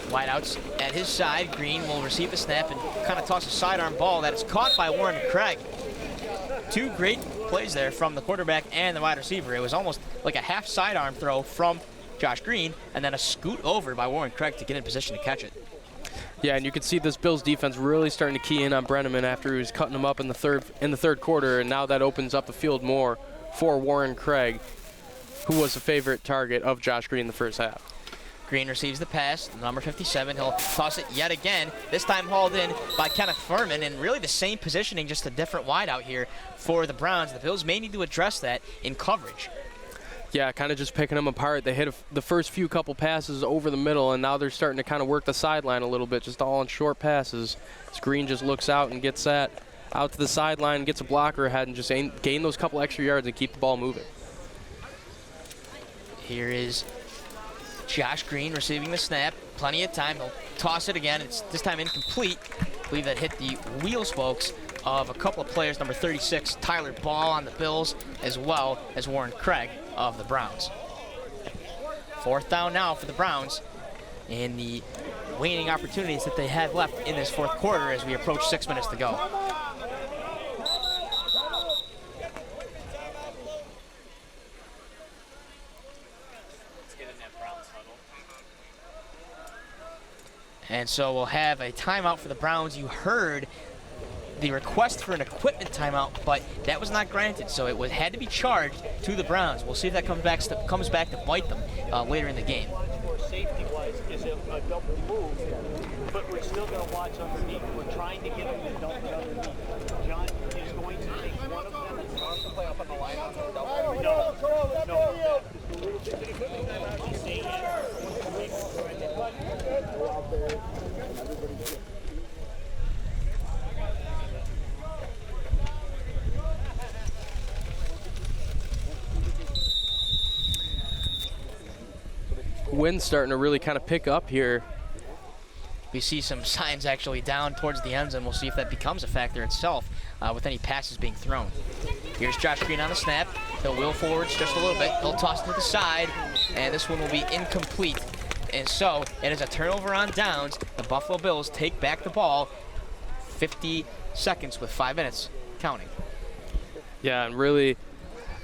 wideouts at his side. Green will receive the snap and kind of toss a sidearm ball that is caught by Warren Craig. Two great plays there from the quarterback and the wide receiver. It was almost like a half sidearm throw from Josh Green and then a scoot over by Warren Craig to get in position to catch it. Yeah, and you can see this Bills defense really starting to key in on Brenneman after he was cutting him up in the third quarter, and now that opens up the field more for Warren Craig, who was the favorite target of Josh Green in the first half. Green receives the pass, number 57. He'll toss it yet again, this time hauled in by Kenneth Furman, and really the same positioning, just a different wideout here for the Browns. The Bills may need to address that in coverage. Yeah, kind of just picking them apart. They hit the first few couple passes over the middle, and now they're starting to kind of work the sideline a little bit, just all in short passes. As Green just looks out and gets that out to the sideline, gets a blocker ahead, and just gain those couple extra yards and keep the ball moving. Here is Josh Green receiving the snap. Plenty of time. He'll toss it again. It's this time incomplete. I believe that hit the wheel spokes of a couple of players, number 36, Tyler Ball on the Bills, as well as Warren Craig of the Browns. 4th down now for the Browns in the waning opportunities that they have left in this 4th quarter as we approach 6 minutes to go. And so we'll have a timeout for the Browns. You heard the request for an equipment timeout, but that was not granted, so it had to be charged to the Browns. We'll see if that comes back to bite them later in the game. Safety-wise, is a double move, but we're still going to watch underneath. We're trying to get them to dump it underneath. John is going to take one of them and start to play up on the line on the double. No. Wind's starting to really kind of pick up here. We see some signs actually down towards the ends, and we'll see if that becomes a factor itself with any passes being thrown. Here's Josh Green on the snap. He'll wheel forwards just a little bit. He'll toss it to the side, and this one will be incomplete. And so it is a turnover on downs. The Buffalo Bills take back the ball. 50 seconds with 5 minutes counting. Yeah, and really,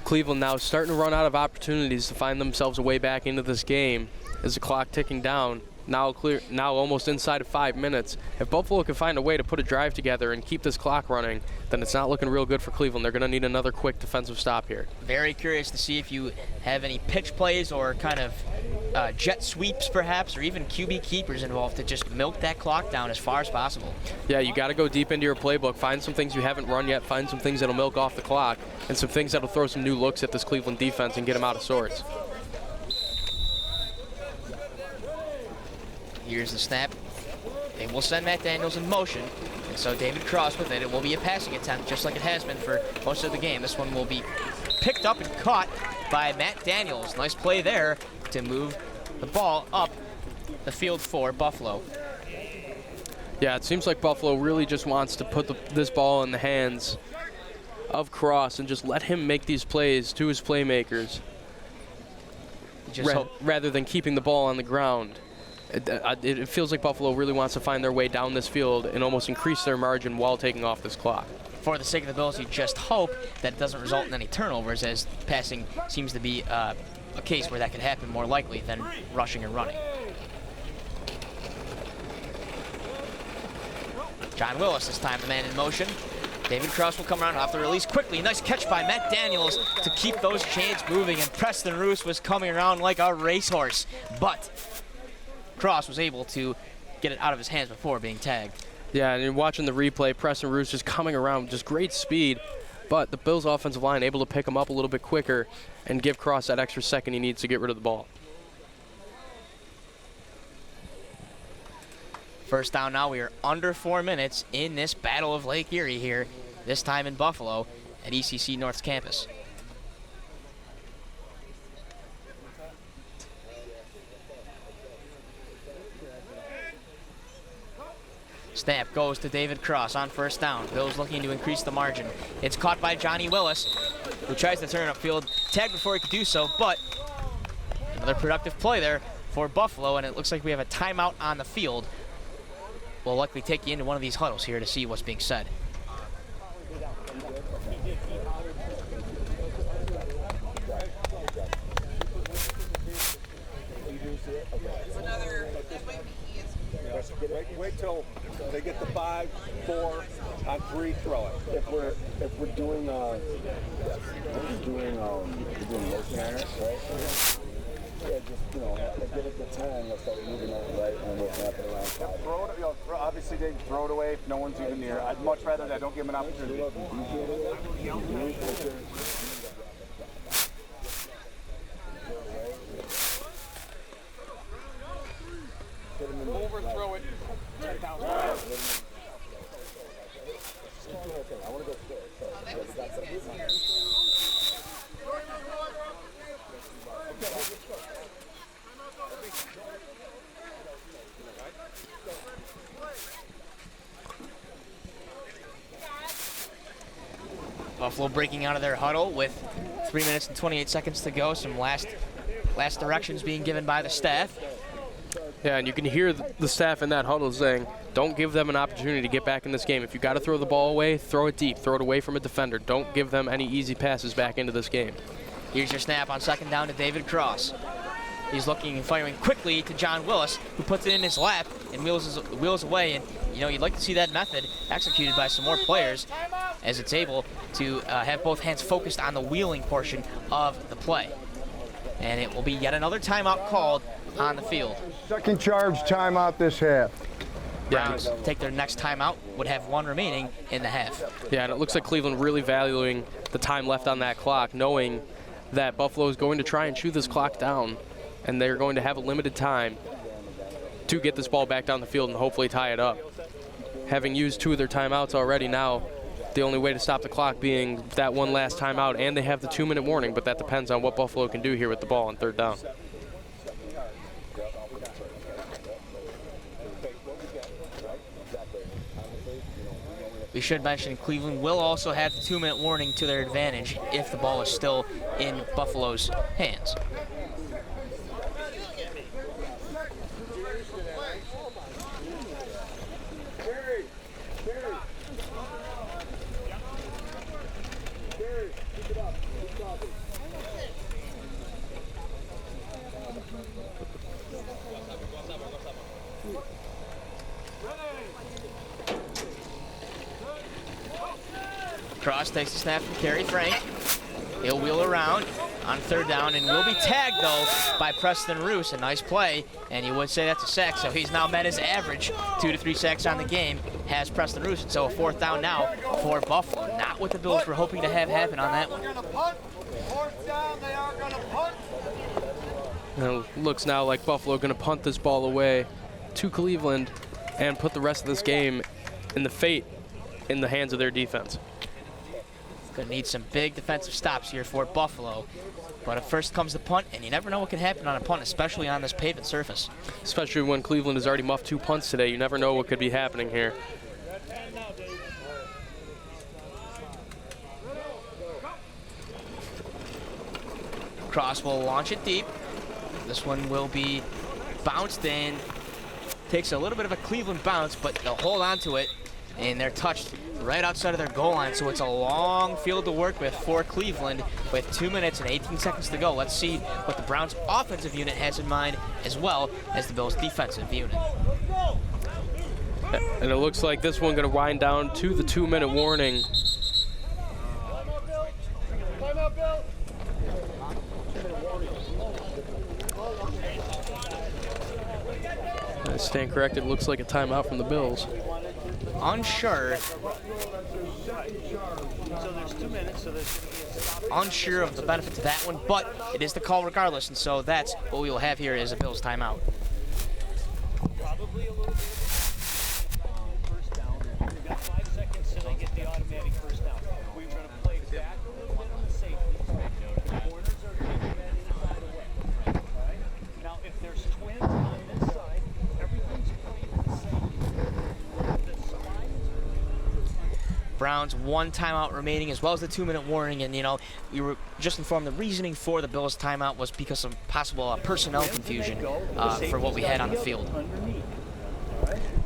Cleveland now starting to run out of opportunities to find themselves a way back into this game. As the clock ticking down, now almost inside of 5 minutes. If Buffalo can find a way to put a drive together and keep this clock running, then it's not looking real good for Cleveland. They're going to need another quick defensive stop here. Very curious to see if you have any pitch plays or kind of jet sweeps perhaps, or even QB keepers involved to just milk that clock down as far as possible. Yeah, you got to go deep into your playbook. Find some things you haven't run yet. Find some things that'll milk off the clock, and some things that'll throw some new looks at this Cleveland defense and get them out of sorts. Here's the snap. They will send Matt Daniels in motion, and so David Cross with it. It will be a passing attempt, just like it has been for most of the game. This one will be picked up and caught by Matt Daniels. Nice play there to move the ball up the field for Buffalo. Yeah, it seems like Buffalo really just wants to put this ball in the hands of Cross and just let him make these plays to his playmakers, rather than keeping the ball on the ground. It feels like Buffalo really wants to find their way down this field and almost increase their margin while taking off this clock. For the sake of the Bills, you just hope that it doesn't result in any turnovers, as passing seems to be a case where that could happen more likely than rushing and running. John Willis this time, the man in motion. David Cross will come around off the release quickly. Nice catch by Matt Daniels to keep those chains moving, and Preston Roos was coming around like a racehorse, but Cross was able to get it out of his hands before being tagged. Yeah, and you're watching the replay, Preston Roos just coming around with just great speed, but the Bills' offensive line able to pick him up a little bit quicker and give Cross that extra second he needs to get rid of the ball. First down now. We are under 4 minutes in this Battle of Lake Erie here, this time in Buffalo at ECC North Campus. Snap goes to David Cross on first down. Bills looking to increase the margin. It's caught by Johnny Willis, who tries to turn upfield. Tagged before he could do so, but another productive play there for Buffalo, and it looks like we have a timeout on the field. We'll likely take you into one of these huddles here to see what's being said. Wait till they get the 5, 4, on 3, throw it. If we're doing motion on it, right? Yeah, just get it to 10. Let's start moving on right, and we'll wrap it around. Throw it. Obviously, they throw it away if no one's even near. I'd much rather that. Don't give them an opportunity. Overthrow it. 10,000. I want to go Buffalo breaking out of their huddle with 3 minutes and 28 seconds to go. Some last directions being given by the staff. Yeah, and you can hear the staff in that huddle saying, don't give them an opportunity to get back in this game. If you got to throw the ball away, throw it deep. Throw it away from a defender. Don't give them any easy passes back into this game. Here's your snap on second down to David Cross. He's looking and firing quickly to John Willis, who puts it in his lap and wheels away. And, you know, you'd like to see that method executed by some more players as it's able to have both hands focused on the wheeling portion of the play. And it will be yet another timeout called on the field. Second charge timeout this half. Browns take their next timeout, would have one remaining in the half. Yeah, and it looks like Cleveland really valuing the time left on that clock, knowing that Buffalo is going to try and chew this clock down, and they're going to have a limited time to get this ball back down the field and hopefully tie it up. Having used 2 of their timeouts already now, the only way to stop the clock being that one last timeout, and they have the 2-minute warning, but that depends on what Buffalo can do here with the ball on third down. We should mention Cleveland will also have the 2-minute warning to their advantage if the ball is still in Buffalo's hands. Cross takes the snap from Kerry Frank. He'll wheel around on third down and will be tagged, though, by Preston Roos. A nice play, and you would say that's a sack, so he's now met his average 2 to 3 sacks on the game, has Preston Roos. So a 4th down now for Buffalo. Not what the Bills were hoping to have happen on that one. And it looks now like Buffalo going to punt this ball away to Cleveland and put the rest of this game in the fate in the hands of their defense. Going to need some big defensive stops here for Buffalo. But at first comes the punt, and you never know what can happen on a punt, especially on this pavement surface. Especially when Cleveland has already muffed 2 punts today. You never know what could be happening here. Cross will launch it deep. This one will be bounced in. Takes a little bit of a Cleveland bounce, but they'll hold on to it, and they're touched right outside of their goal line. So it's a long field to work with for Cleveland with 2 minutes and 18 seconds to go. Let's see what the Browns offensive unit has in mind as well as the Bills defensive unit. And it looks like this one going to wind down to the 2-minute warning. I stand corrected, looks like a timeout from the Bills. Unsure. Unsure of the benefit to that one, but it is the call regardless, and so that's what we will have here is a Bills timeout. Probably a little bit first down. We've got 5 seconds till they get the automatic first down. We're going to play back a little bit on the safety. The corners are going to be ran inside away. All right? Now, if there's twins on this side, everything's playing the same. Browns 1 timeout remaining as well as the 2-minute warning, and you know we were just informed the reasoning for the Bills timeout was because of possible personnel confusion for what we had on the field.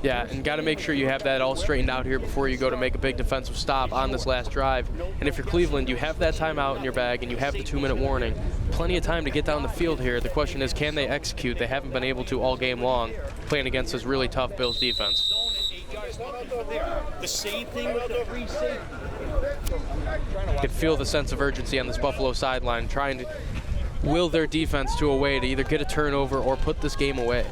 Yeah, and got to make sure you have that all straightened out here before you go to make a big defensive stop on this last drive. And if you're Cleveland, you have that timeout in your bag and you have the 2-minute warning. Plenty of time to get down the field here. The question is, can they execute? They haven't been able to all game long, playing against this really tough Bills defense. The same thing with the free safety. You could feel the sense of urgency on this Buffalo sideline, trying to will their defense to a way to either get a turnover or put this game away.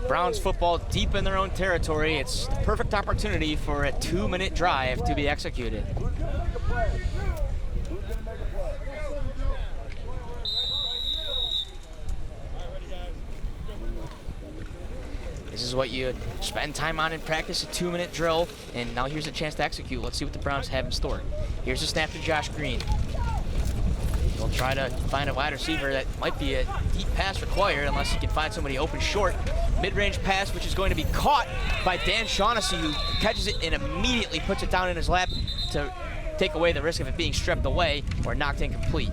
Browns football deep in their own territory. It's the perfect opportunity for a 2-minute drive to be executed. This is what you spend time on in practice, a 2-minute drill, and now here's a chance to execute. Let's see what the Browns have in store. Here's a snap to Josh Green. He'll try to find a wide receiver. That might be a deep pass required unless he can find somebody open short. Mid-range pass, which is going to be caught by Dan Shaughnessy, who catches it and immediately puts it down in his lap. to take away the risk of it being stripped away or knocked incomplete.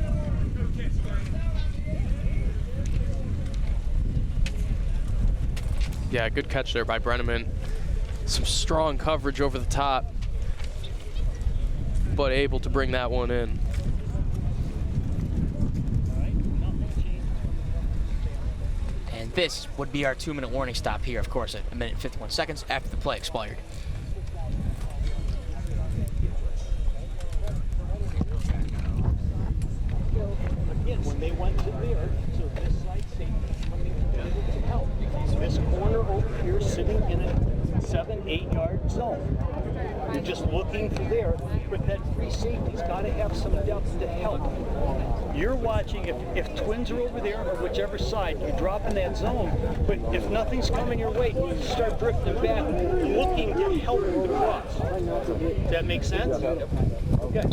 Yeah, good catch there by Brenneman. Some strong coverage over the top, but able to bring that one in. And this would be our 2-minute warning stop here, of course, at 1 minute and 51 seconds after the play expired. When they went to there, so this side safety coming to help. This corner over here sitting in a 7-8 yard zone. You're just looking for there, but that free safety's got to have some depth to help. You're watching, if twins are over there or whichever side, you drop in that zone, but if nothing's coming your way, you start drifting back, looking to help the cross. Does that make sense? Okay.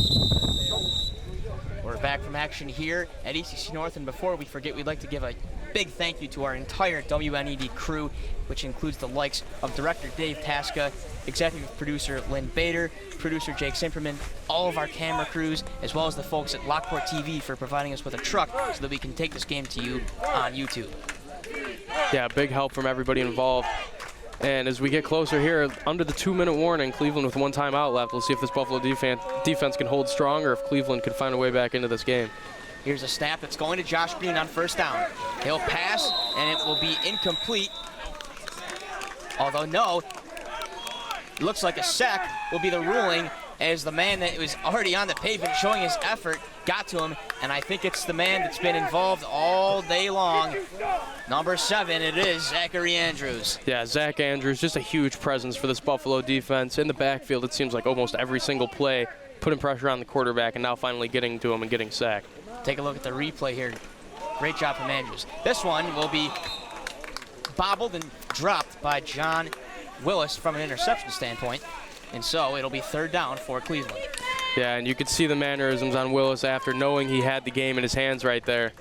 We're back from action here at ECC North, and before we forget, we'd like to give a big thank you to our entire WNED crew, which includes the likes of Director Dave Tasca, Executive Producer Lynn Bader, Producer Jake Simperman, all of our camera crews, as well as the folks at Lockport TV for providing us with a truck so that we can take this game to you on YouTube. Yeah, big help from everybody involved. And as we get closer here, under the 2-minute warning, Cleveland with 1 timeout left. We'll see if this Buffalo defense can hold strong or if Cleveland can find a way back into this game. Here's a snap that's going to Josh Green on 1st down. He'll pass, and it will be incomplete. Although no, it looks like a sack will be the ruling, as the man that was already on the pavement showing his effort got to him, and I think it's the man that's been involved all day long. Number 7, it is Zachary Andrews. Yeah, Zach Andrews, just a huge presence for this Buffalo defense. In the backfield, it seems like almost every single play, putting pressure on the quarterback and now finally getting to him and getting sacked. Take a look at the replay here. Great job from Andrews. This one will be bobbled and dropped by John Willis from an interception standpoint, and so it'll be 3rd down for Cleveland. Yeah, and you could see the mannerisms on Willis after knowing he had the game in his hands right there,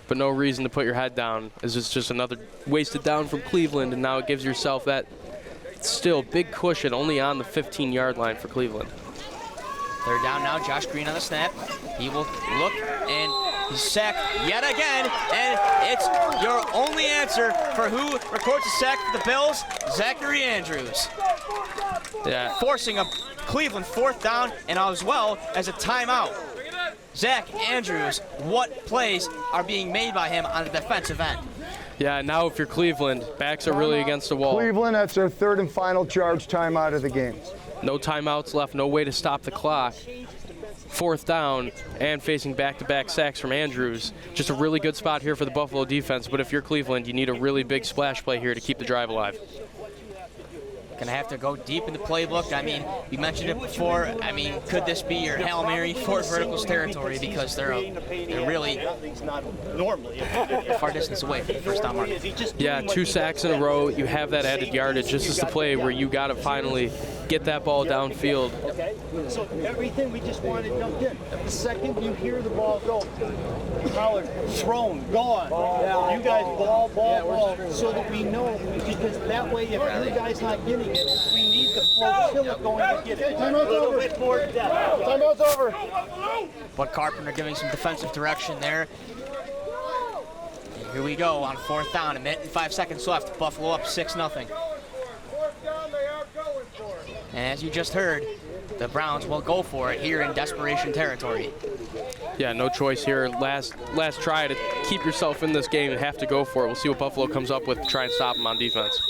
but no reason to put your head down, as it's just another wasted down from Cleveland, and now it gives yourself that still big cushion only on the 15-yard line for Cleveland. 3rd down now, Josh Green on the snap. He will look, and he's sacked yet again, and it's your only answer for who records a sack for the Bills, Zachary Andrews. Yeah. Forcing a Cleveland 4th down, and as well as a timeout. Zach Andrews, what plays are being made by him on the defensive end? Yeah, now if you're Cleveland, backs are really against the wall. Cleveland, that's their 3rd and final charge timeout of the game. No timeouts left, no way to stop the clock. 4th down and facing back-to-back sacks from Andrews. Just a really good spot here for the Buffalo defense, but if you're Cleveland, you need a really big splash play here to keep the drive alive. Gonna have to go deep in the playbook. I mean, we mentioned it before. I mean, could this be your Hail Mary for Verticals territory, because they're really far distance away from the 1st down mark. Yeah, 2 sacks in a row. You have that added yardage. This is the play where you got to finally get that ball downfield. Okay, so everything we just wanted dumped in. The second you hear the ball go, Pollard thrown, gone. You guys ball, so that we know, because that way if you guys not getting it, we need the flotilla going to get it. Timeout's over. Timeout's over. But Carpenter giving some defensive direction there. And here we go on 4th down, 1 minute and 5 seconds left. Buffalo up 6-0. And as you just heard, the Browns will go for it here in desperation territory. Yeah, no choice here. Last try to keep yourself in this game and have to go for it. We'll see what Buffalo comes up with to try and stop them on defense.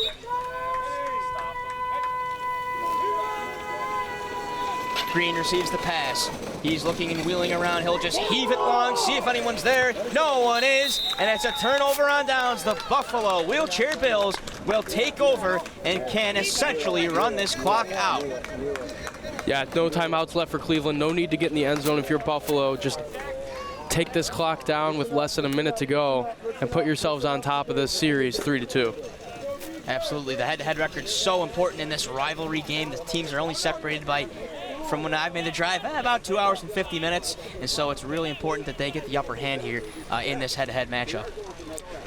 Green receives the pass. He's looking and wheeling around. He'll just heave it long, see if anyone's there. No one is, and it's a turnover on downs. The Buffalo Wheelchair Bills will take over and can essentially run this clock out. Yeah, no timeouts left for Cleveland. No need to get in the end zone if you're Buffalo. Just take this clock down with less than a minute to go and put yourselves on top of this series 3-2. Absolutely. The head-to-head record's so important in this rivalry game. The teams are only separated by, from when I've made the drive, about 2 hours and 50 minutes. And so it's really important that they get the upper hand here in this head-to-head matchup.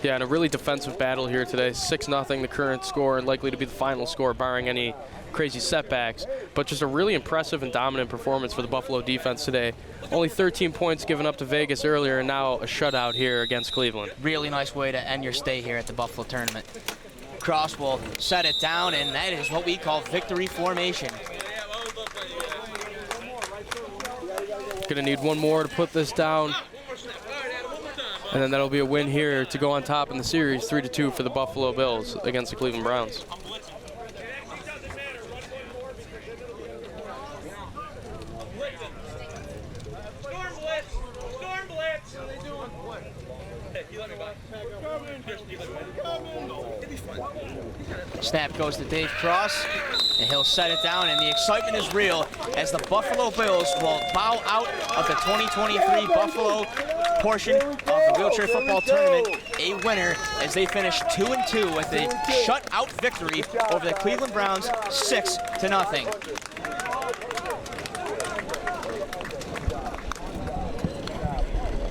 Yeah, and a really defensive battle here today. 6-0 the current score, and likely to be the final score, barring any crazy setbacks, but just a really impressive and dominant performance for the Buffalo defense today. Only 13 points given up to Vegas earlier, and now a shutout here against Cleveland. Really nice way to end your stay here at the Buffalo tournament. Cross will set it down, and that is what we call victory formation. Gonna need one more to put this down, and then that'll be a win here to go on top in the series, 3-2 for the Buffalo Bills against the Cleveland Browns. Snap goes to Dave Cross, and he'll set it down, and the excitement is real as the Buffalo Bills will bow out of the 2023 Buffalo portion of the wheelchair football tournament, a winner as they finish 2-2 with a shutout victory over the Cleveland Browns, 6-0.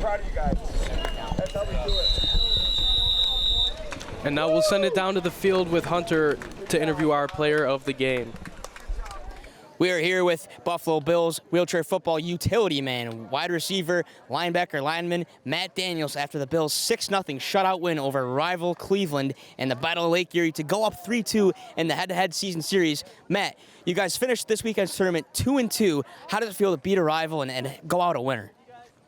Proud of you guys. That's how we do it. And now we'll send it down to the field with Hunter to interview our player of the game. We are here with Buffalo Bills wheelchair football utility man, wide receiver, linebacker, lineman Matt Daniels after the Bills' 6-0 shutout win over rival Cleveland and the Battle of Lake Erie to go up 3-2 in the head-to-head season series. Matt, you guys finished this weekend's tournament 2-2. How does it feel to beat a rival and go out a winner?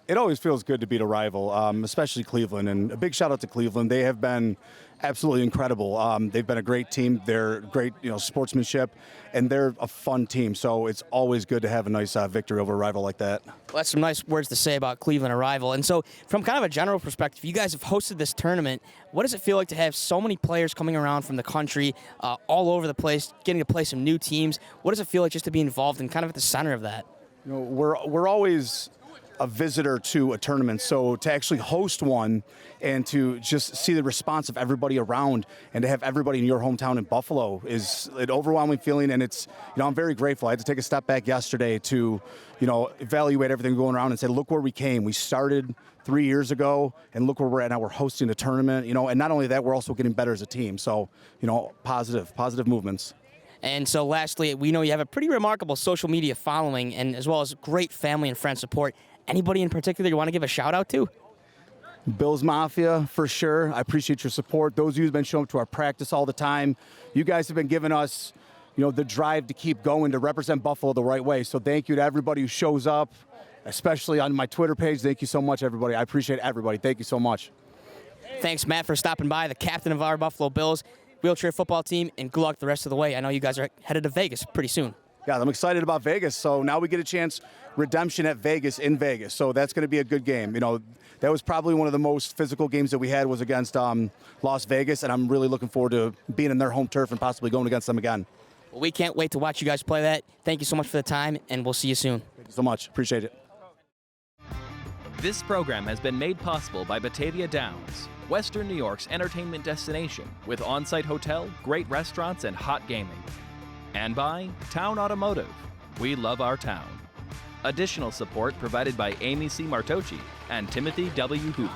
It always feels good to beat a rival, especially Cleveland. And a big shout out to Cleveland. They have been absolutely incredible. They've been a great team. They're great, sportsmanship, and they're a fun team. So it's always good to have a nice victory over a rival like that. Well, that's some nice words to say about Cleveland, a rival. And so from kind of a general perspective, you guys have hosted this tournament. What does it feel like to have so many players coming around from the country, all over the place, getting to play some new teams? What does it feel like just to be involved and kind of at the center of that? We're always a visitor to a tournament, so to actually host one and to just see the response of everybody around and to have everybody in your hometown in Buffalo is an overwhelming feeling, and it's, I'm very grateful. I had to take a step back yesterday to, evaluate everything going around and say, look where we came. We started 3 years ago, and look where we're at now. We're hosting a tournament, and not only that, we're also getting better as a team. So, positive movements. And so lastly, we know you have a pretty remarkable social media following and as well as great family and friend support. Anybody in particular you want to give a shout out to? Bills Mafia, for sure. I appreciate your support. Those of you who've been showing up to our practice all the time. You guys have been giving us, the drive to keep going, to represent Buffalo the right way. So thank you to everybody who shows up, especially on my Twitter page. Thank you so much, everybody. I appreciate everybody. Thank you so much. Thanks, Matt, for stopping by, the captain of our Buffalo Bills wheelchair football team, and good luck the rest of the way. I know you guys are headed to Vegas pretty soon. Yeah, I'm excited about Vegas. So now we get a chance, redemption at Vegas in Vegas. So that's going to be a good game. That was probably one of the most physical games that we had was against Las Vegas, and I'm really looking forward to being in their home turf and possibly going against them again. Well, we can't wait to watch you guys play that. Thank you so much for the time, and we'll see you soon. Thank you so much. Appreciate it. This program has been made possible by Batavia Downs, Western New York's entertainment destination with on-site hotel, great restaurants, and hot gaming. And by Towne Automotive. We love our town. Additional support provided by Amy C. Martoche and Timothy W. Hoover.